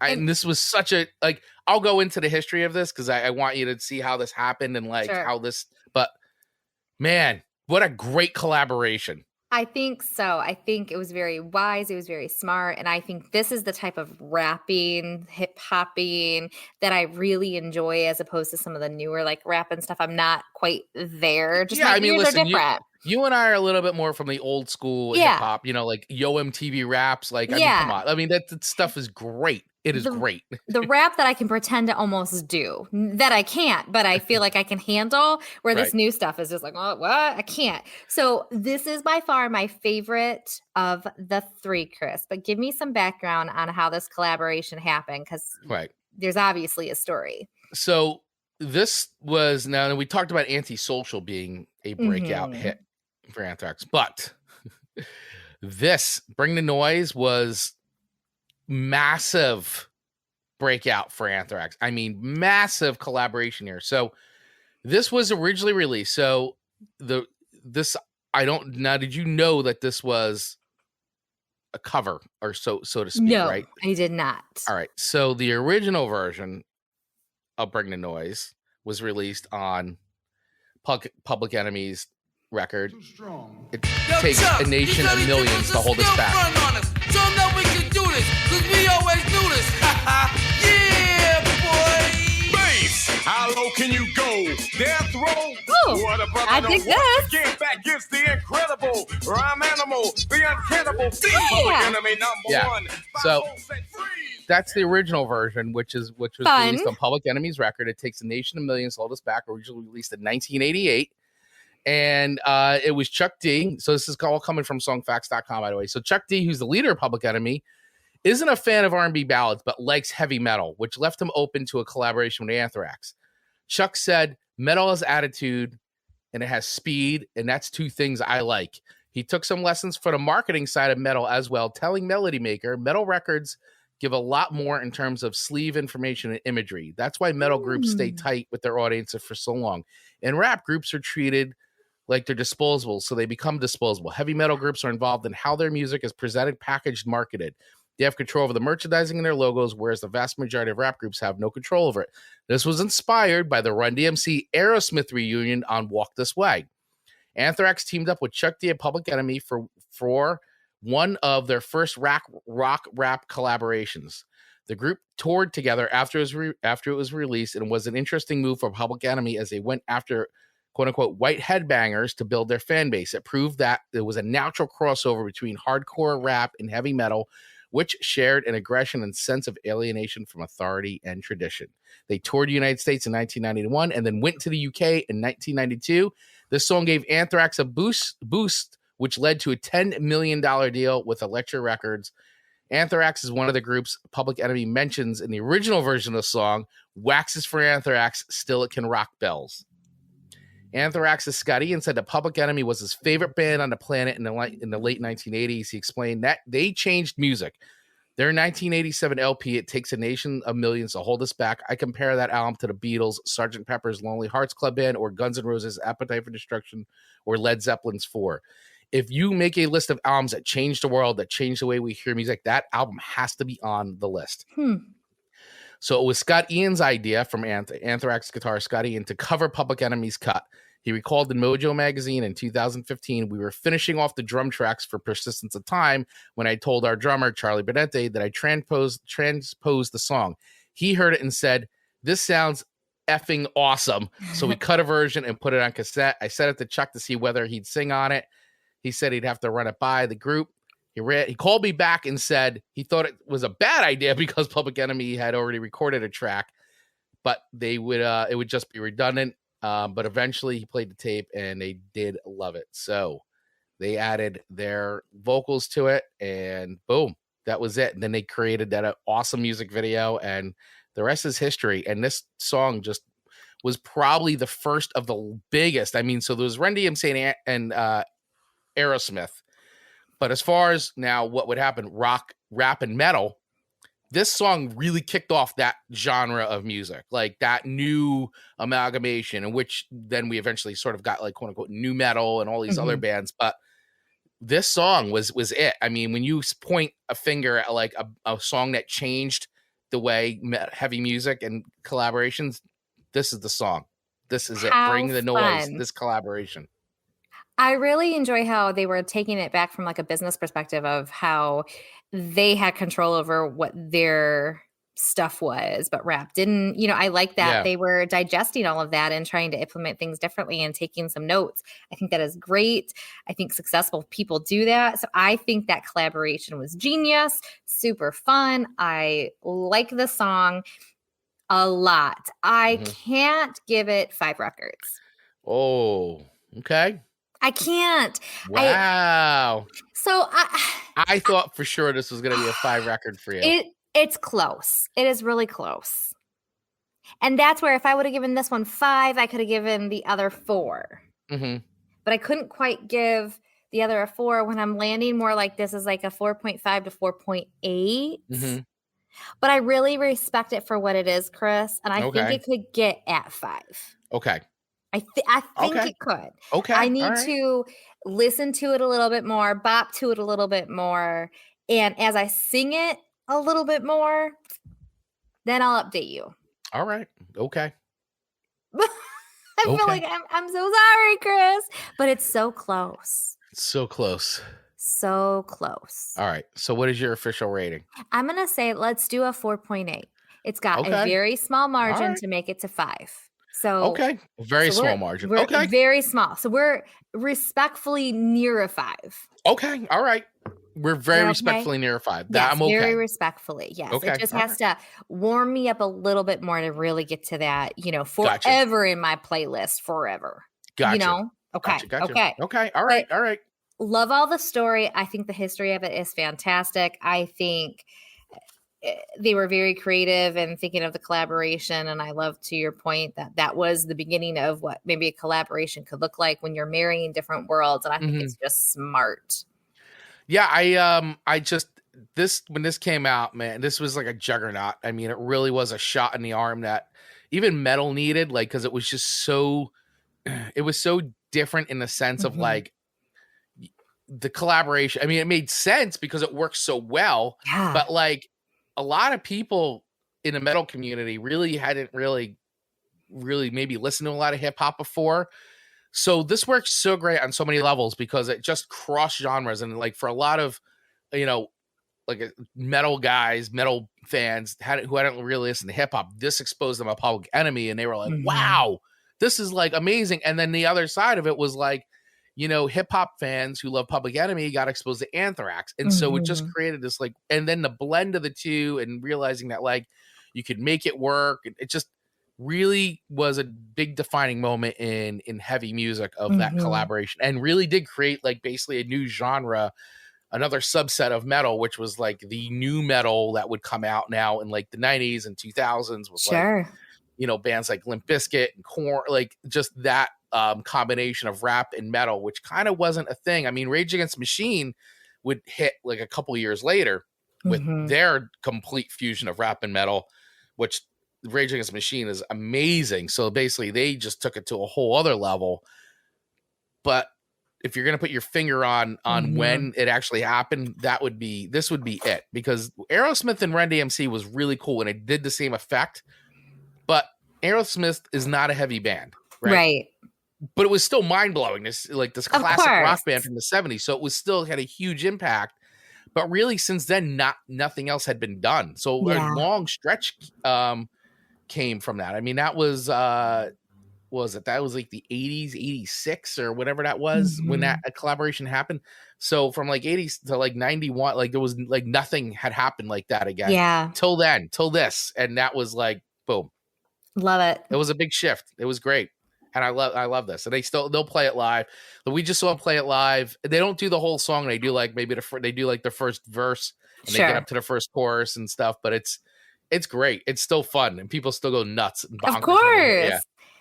And this was such a, like, I'll go into the history of this because I want you to see how this happened and like how this, but man, what a great collaboration. I think so. I think it was very wise. It was very smart. And I think this is the type of rapping, hip hopping that I really enjoy as opposed to some of the newer like rap and stuff. I'm not quite there. Just my ears are different. You and I are a little bit more from the old school hip hop, you know, like Yo MTV raps. Like, I mean, come on. I mean, that stuff is great. It is great. The rap that I can pretend to almost do, that I can't, but I feel like I can handle, where this new stuff is just like, oh, what? I can't. So this is by far my favorite of the three, Chris. But give me some background on how this collaboration happened, because there's obviously a story. So this was, now we talked about Antisocial being a breakout hit for Anthrax, but this, Bring the Noise, was massive breakout for Anthrax. I mean, massive collaboration here. So this was originally released. So did you know that this was a cover, or so to speak? No, right? I did not. All right. So the original version of Bring the Noise was released on Public Enemy's record. It takes a nation of millions to hold us back. So now we can do this, cause we always do this. Yeah, boy. Bass, how low can you go? Death row. Ooh, what a brother, I think this. Get back gives the incredible rhyme animal, the uncannibal, the Public Enemy number one. So that's the original version, which was released on Public Enemy's record. It takes a nation of millions to hold us back. Originally released in 1988. And it was Chuck D. So this is all coming from songfacts.com, by the way. So Chuck D, who's the leader of Public Enemy, isn't a fan of R&B ballads, but likes heavy metal, which left him open to a collaboration with Anthrax. Chuck said, metal has attitude and it has speed, and that's two things I like. He took some lessons for the marketing side of metal as well, telling Melody Maker, metal records give a lot more in terms of sleeve information and imagery. That's why metal groups stay tight with their audiences for so long. And rap groups are treated like they're disposable, so they become disposable. Heavy metal groups are involved in how their music is presented, packaged, marketed. They have control over the merchandising and their logos, whereas the vast majority of rap groups have no control over it. This was inspired by the Run DMC Aerosmith reunion on Walk This Way. Anthrax teamed up with Chuck D and Public Enemy for one of their first rock rap collaborations. The group toured together after it was released, and was an interesting move for Public Enemy as they went after quote-unquote white headbangers to build their fan base. It proved that there was a natural crossover between hardcore rap and heavy metal, which shared an aggression and sense of alienation from authority and tradition. They toured the United States in 1991 and then went to the UK in 1992. This song gave Anthrax a boost, which led to a $10 million deal with Elektra Records. Anthrax is one of the groups Public Enemy mentions in the original version of the song, Waxes for Anthrax, Still It Can Rock Bells. Anthrax's Scott Ian said that Public Enemy was his favorite band on the planet in the late 1980s. He explained that they changed music. Their 1987 LP, It Takes a Nation of Millions to Hold Us Back. I compare that album to the Beatles, Sgt. Pepper's Lonely Hearts Club Band, or Guns N' Roses' Appetite for Destruction, or Led Zeppelin's 4. If you make a list of albums that changed the world, that changed the way we hear music, that album has to be on the list. So it was Scott Ian's idea from Anthrax guitarist Scott Ian to cover Public Enemy's cut. He recalled in Mojo magazine in 2015, we were finishing off the drum tracks for Persistence of Time when I told our drummer, Charlie Benente, that I transposed the song. He heard it and said, this sounds effing awesome. So we cut a version and put it on cassette. I sent it to Chuck to see whether he'd sing on it. He said he'd have to run it by the group. He called me back and said he thought it was a bad idea because Public Enemy had already recorded a track, but it would just be redundant. But eventually he played the tape and they did love it. So they added their vocals to it and boom, that was it. And then they created that awesome music video and the rest is history. And this song just was probably the first of the biggest. I mean, so there was Run DMC and Aerosmith. But as far as now what would happen, rock, rap, and metal, this song really kicked off that genre of music, like that new amalgamation, in which then we eventually sort of got like quote unquote new metal and all these other bands. But this song was it. I mean, when you point a finger at like a song that changed the way heavy music and collaborations, this is the song. This is it. Bring the noise. This collaboration. I really enjoy how they were taking it back from like a business perspective of how they had control over what their stuff was, but rap didn't. You know, I like that they were digesting all of that and trying to implement things differently and taking some notes. I think that is great. I think successful people do that. So I think that collaboration was genius, super fun. I like the song a lot. I can't give it 5 records. Oh, okay. I can't. Wow. So I thought for sure this was going to be a 5 record for you. It's close. It is really close. And that's where if I would have given this one 5, I could have given the other 4. But I couldn't quite give the other a 4 when I'm landing more like this is like a 4.5 to 4.8. But I really respect it for what it is, Chris. And I think it could get at 5. Okay. I think it could. Okay. I need to listen to it a little bit more, bop to it a little bit more. And as I sing it a little bit more, then I'll update you. All right. Okay. I feel like I'm so sorry, Chris. But it's so close. It's so close. So close. All right. So what is your official rating? I'm going to say let's do a 4.8. It's got a very small margin to make it to 5. So very small margin. We're very small. So we're respectfully near a 5. Okay, all right. We're very respectfully near a 5. Yes, I'm okay. Very respectfully. Yes. It just has to warm me up a little bit more to really get to that, forever in my playlist forever. Gotcha. You know? Okay. Gotcha. Okay. All right. All right. Love all the story. I think the history of it is fantastic. I think they were very creative and thinking of the collaboration. And I love, to your point, that was the beginning of what maybe a collaboration could look like when you're marrying different worlds. And I think it's just smart. Yeah. When this came out, man, this was like a juggernaut. I mean, it really was a shot in the arm that even metal needed, like, cause it was so different in the sense of like the collaboration. I mean, it made sense because it works so well, but like, a lot of people in the metal community really hadn't really maybe listened to a lot of hip hop before. So this works so great on so many levels because it just cross genres. And like for a lot of, like metal guys, metal fans who hadn't really listened to hip hop, this exposed them to Public Enemy. And they were like, wow, this is like amazing. And then the other side of it was like, hip hop fans who love Public Enemy got exposed to Anthrax. And so it just created this like, and then the blend of the two and realizing that like you could make it work. It just really was a big defining moment in heavy music of that collaboration, and really did create like basically a new genre, another subset of metal, which was like the new metal that would come out now in like the 90s and 2000s with like, bands like Limp Bizkit and Korn, like just that combination of rap and metal, which kind of wasn't a thing. I mean, Rage Against the Machine would hit like a couple years later with their complete fusion of rap and metal, which Rage Against the Machine is amazing. So basically they just took it to a whole other level. But if you're going to put your finger on when it actually happened, this would be it, because Aerosmith and Run DMC was really cool and it did the same effect, but Aerosmith is not a heavy band. Right. But it was still mind blowing. This classic rock band from the 70s. So it was still had a huge impact. But really, since then, nothing else had been done. So a long stretch came from that. I mean, that was that was like the 80s, 86 or whatever that was when that collaboration happened. So from like 80s to like 91, like there was like nothing had happened like that again. Yeah. Till this. And that was like, boom. Love it. It was a big shift. It was great. And I love this. And they'll play it live. But we just saw them play it live. They don't do the whole song. They do like maybe they do like the first verse and they get up to the first chorus and stuff. But it's great. It's still fun. And people still go nuts. And bonkers. Of course. Yeah.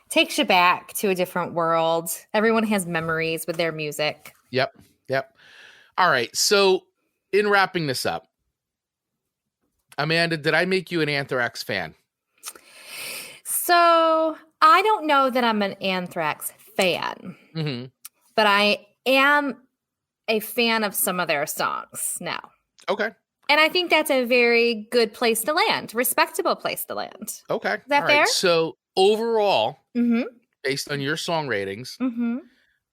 Takes you back to a different world. Everyone has memories with their music. Yep. All right. So in wrapping this up, Amanda, did I make you an Anthrax fan? So I don't know that I'm an Anthrax fan, but I am a fan of some of their songs now. Okay. And I think that's a very good place to land, respectable place to land. Okay. Is that fair? Right. So overall, based on your song ratings,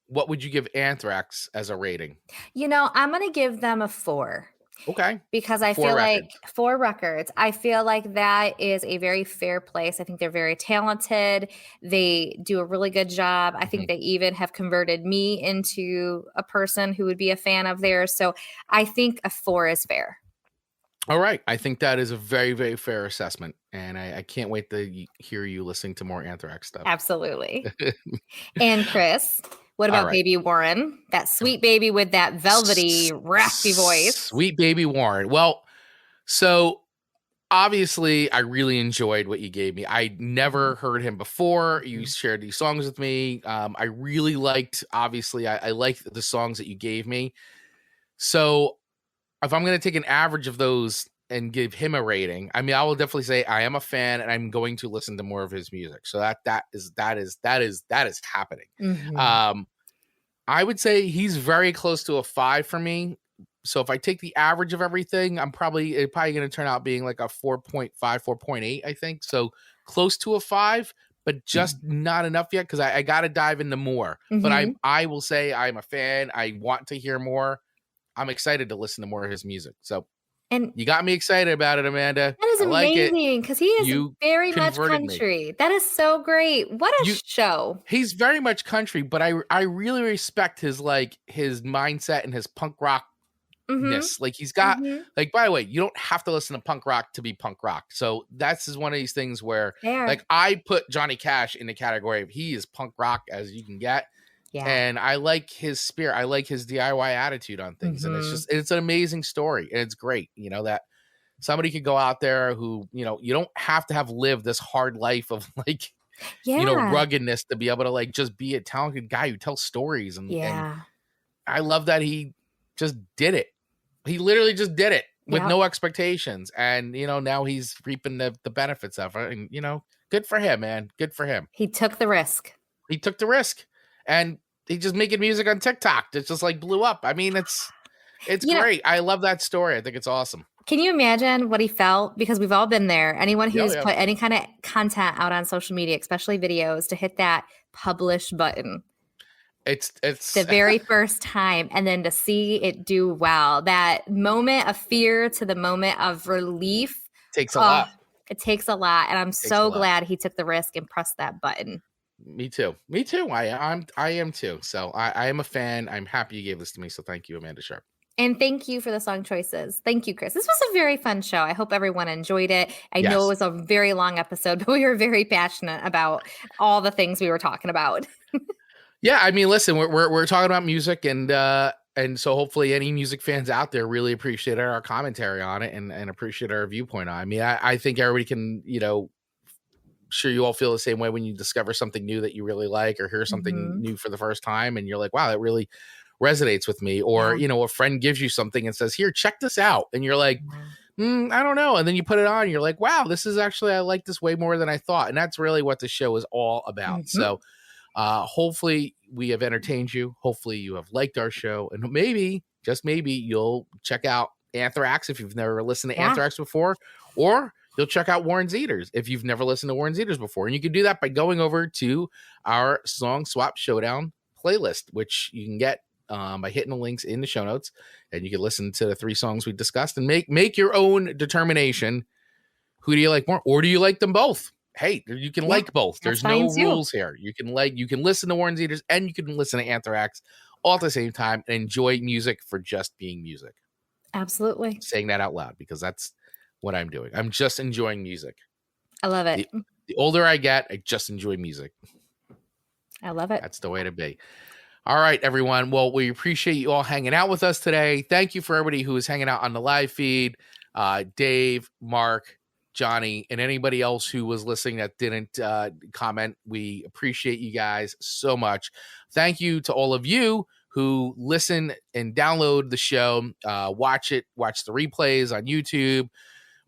what would you give Anthrax as a rating? I'm going to give them a 4. Okay. Because I feel like 4 records, I feel like that is a very fair place. I think they're very talented. They do a really good job. I think they even have converted me into a person who would be a fan of theirs. So I think a 4 is fair. All right. I think that is a very, very fair assessment. And I can't wait to hear you listening to more Anthrax stuff. Absolutely. And Chris, what about baby Warren? That sweet baby with that velvety, raspy voice. Sweet baby Warren. Well, so obviously I really enjoyed what you gave me. I never heard him before. You shared these songs with me. I really liked, obviously, I liked the songs that you gave me. So if I'm going to take an average of those and give him a rating, I mean, I will definitely say I am a fan and I'm going to listen to more of his music. So that is happening. I would say he's very close to a 5 for me. So if I take the average of everything, I'm probably going to turn out being like a 4.5, 4.8, I think. So close to a 5, but just not enough yet because I got to dive into more. But I will say I'm a fan. I want to hear more. I'm excited to listen to more of his music. So and you got me excited about it, Amanda. That is amazing because he is very much country. That is so great. What a show. He's very much country, but I really respect his mindset and his punk rockness. Like he's got like, by the way, you don't have to listen to punk rock to be punk rock. So that's one of these things where like I put Johnny Cash in the category of he is punk rock as you can get. Yeah. And I like his spirit. I like his DIY attitude on things. And it's an amazing story. And it's great, that somebody could go out there who, you don't have to have lived this hard life of like, ruggedness to be able to like just be a talented guy who tells stories. And I love that he just did it. He literally just did it with no expectations. And, now he's reaping the benefits of it. And, good for him, man. Good for him. He took the risk. And he's just making music on TikTok. It's just like blew up. I mean, it's great. I love that story. I think it's awesome. Can you imagine what he felt? Because we've all been there. Anyone who's put any kind of content out on social media, especially videos, to hit that publish button. It's the very first time. And then to see it do well, that moment of fear to the moment of relief. Takes a lot. It takes a lot. And I'm so glad he took the risk and pressed that button. Me too. I am too. So I am a fan. I'm happy you gave this to me. So thank you, Amanda Sharp. And thank you for the song choices. Thank you, Chris. This was a very fun show. I hope everyone enjoyed it. I know it was a very long episode, but we were very passionate about all the things we were talking about. Yeah, I mean, listen, we're talking about music, and so hopefully any music fans out there really appreciate our commentary on it and appreciate our viewpoint on it. I mean, I think everybody can, sure you all feel the same way when you discover something new that you really like or hear something new for the first time and you're like, wow, that really resonates with me. Or, a friend gives you something and says, here, check this out. And you're like, I don't know. And then you put it on and you're like, wow, this is actually, I like this way more than I thought. And that's really what the show is all about. So hopefully we have entertained you. Hopefully you have liked our show, and maybe, just maybe, you'll check out Anthrax if you've never listened to Anthrax before, or you'll check out Warren Zeiders if you've never listened to Warren Zeiders before. And you can do that by going over to our Song Swap Showdown playlist, which you can get by hitting the links in the show notes. And you can listen to the 3 songs we discussed and make your own determination. Who do you like more? Or do you like them both? hey, you can like both. There's no rules here. You can listen to Warren Zeiders and you can listen to Anthrax all at the same time and enjoy music for just being music. Absolutely. Saying that out loud because that's what I'm doing. I'm just enjoying music. I love it. The older I get, I just enjoy music. I love it. That's the way to be. All right, everyone. Well, we appreciate you all hanging out with us today. Thank you for everybody who is hanging out on the live feed. Dave, Mark, Johnny, and anybody else who was listening that didn't comment. We appreciate you guys so much. Thank you to all of you who listen and download the show, watch the replays on YouTube,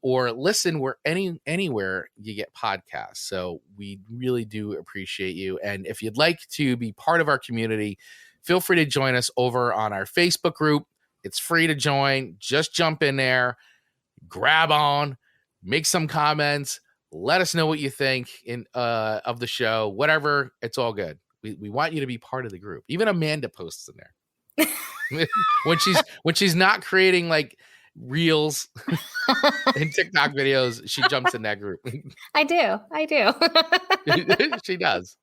or listen anywhere you get podcasts. So we really do appreciate you. And if you'd like to be part of our community, feel free to join us over on our Facebook group. It's free to join. Just jump in there, grab on, make some comments, let us know what you think of the show, whatever. It's all good. We want you to be part of the group. Even Amanda posts in there when she's not creating like reels and TikTok videos. She jumps in that group. I do. She does.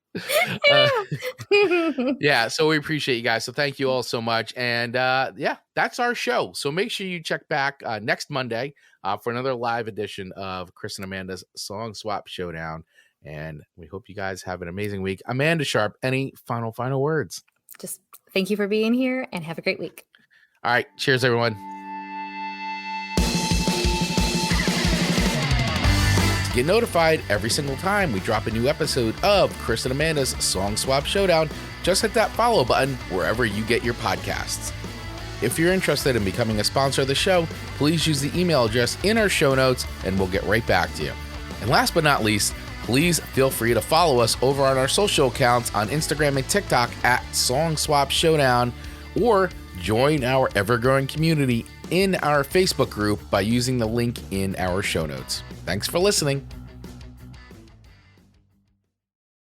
Yeah. So we appreciate you guys. So thank you all so much. And that's our show. So make sure you check back next Monday for another live edition of Chris and Amanda's Song Swap Showdown. And we hope you guys have an amazing week. Amanda Sharp, any final words? Just thank you for being here and have a great week. All right. Cheers, everyone. To get notified every single time we drop a new episode of Chris and Amanda's Song Swap Showdown, just hit that follow button wherever you get your podcasts. If you're interested in becoming a sponsor of the show, please use the email address in our show notes and we'll get right back to you. And last but not least, please feel free to follow us over on our social accounts on Instagram and TikTok at Song Swap Showdown, or join our ever-growing community in our Facebook group by using the link in our show notes. Thanks for listening.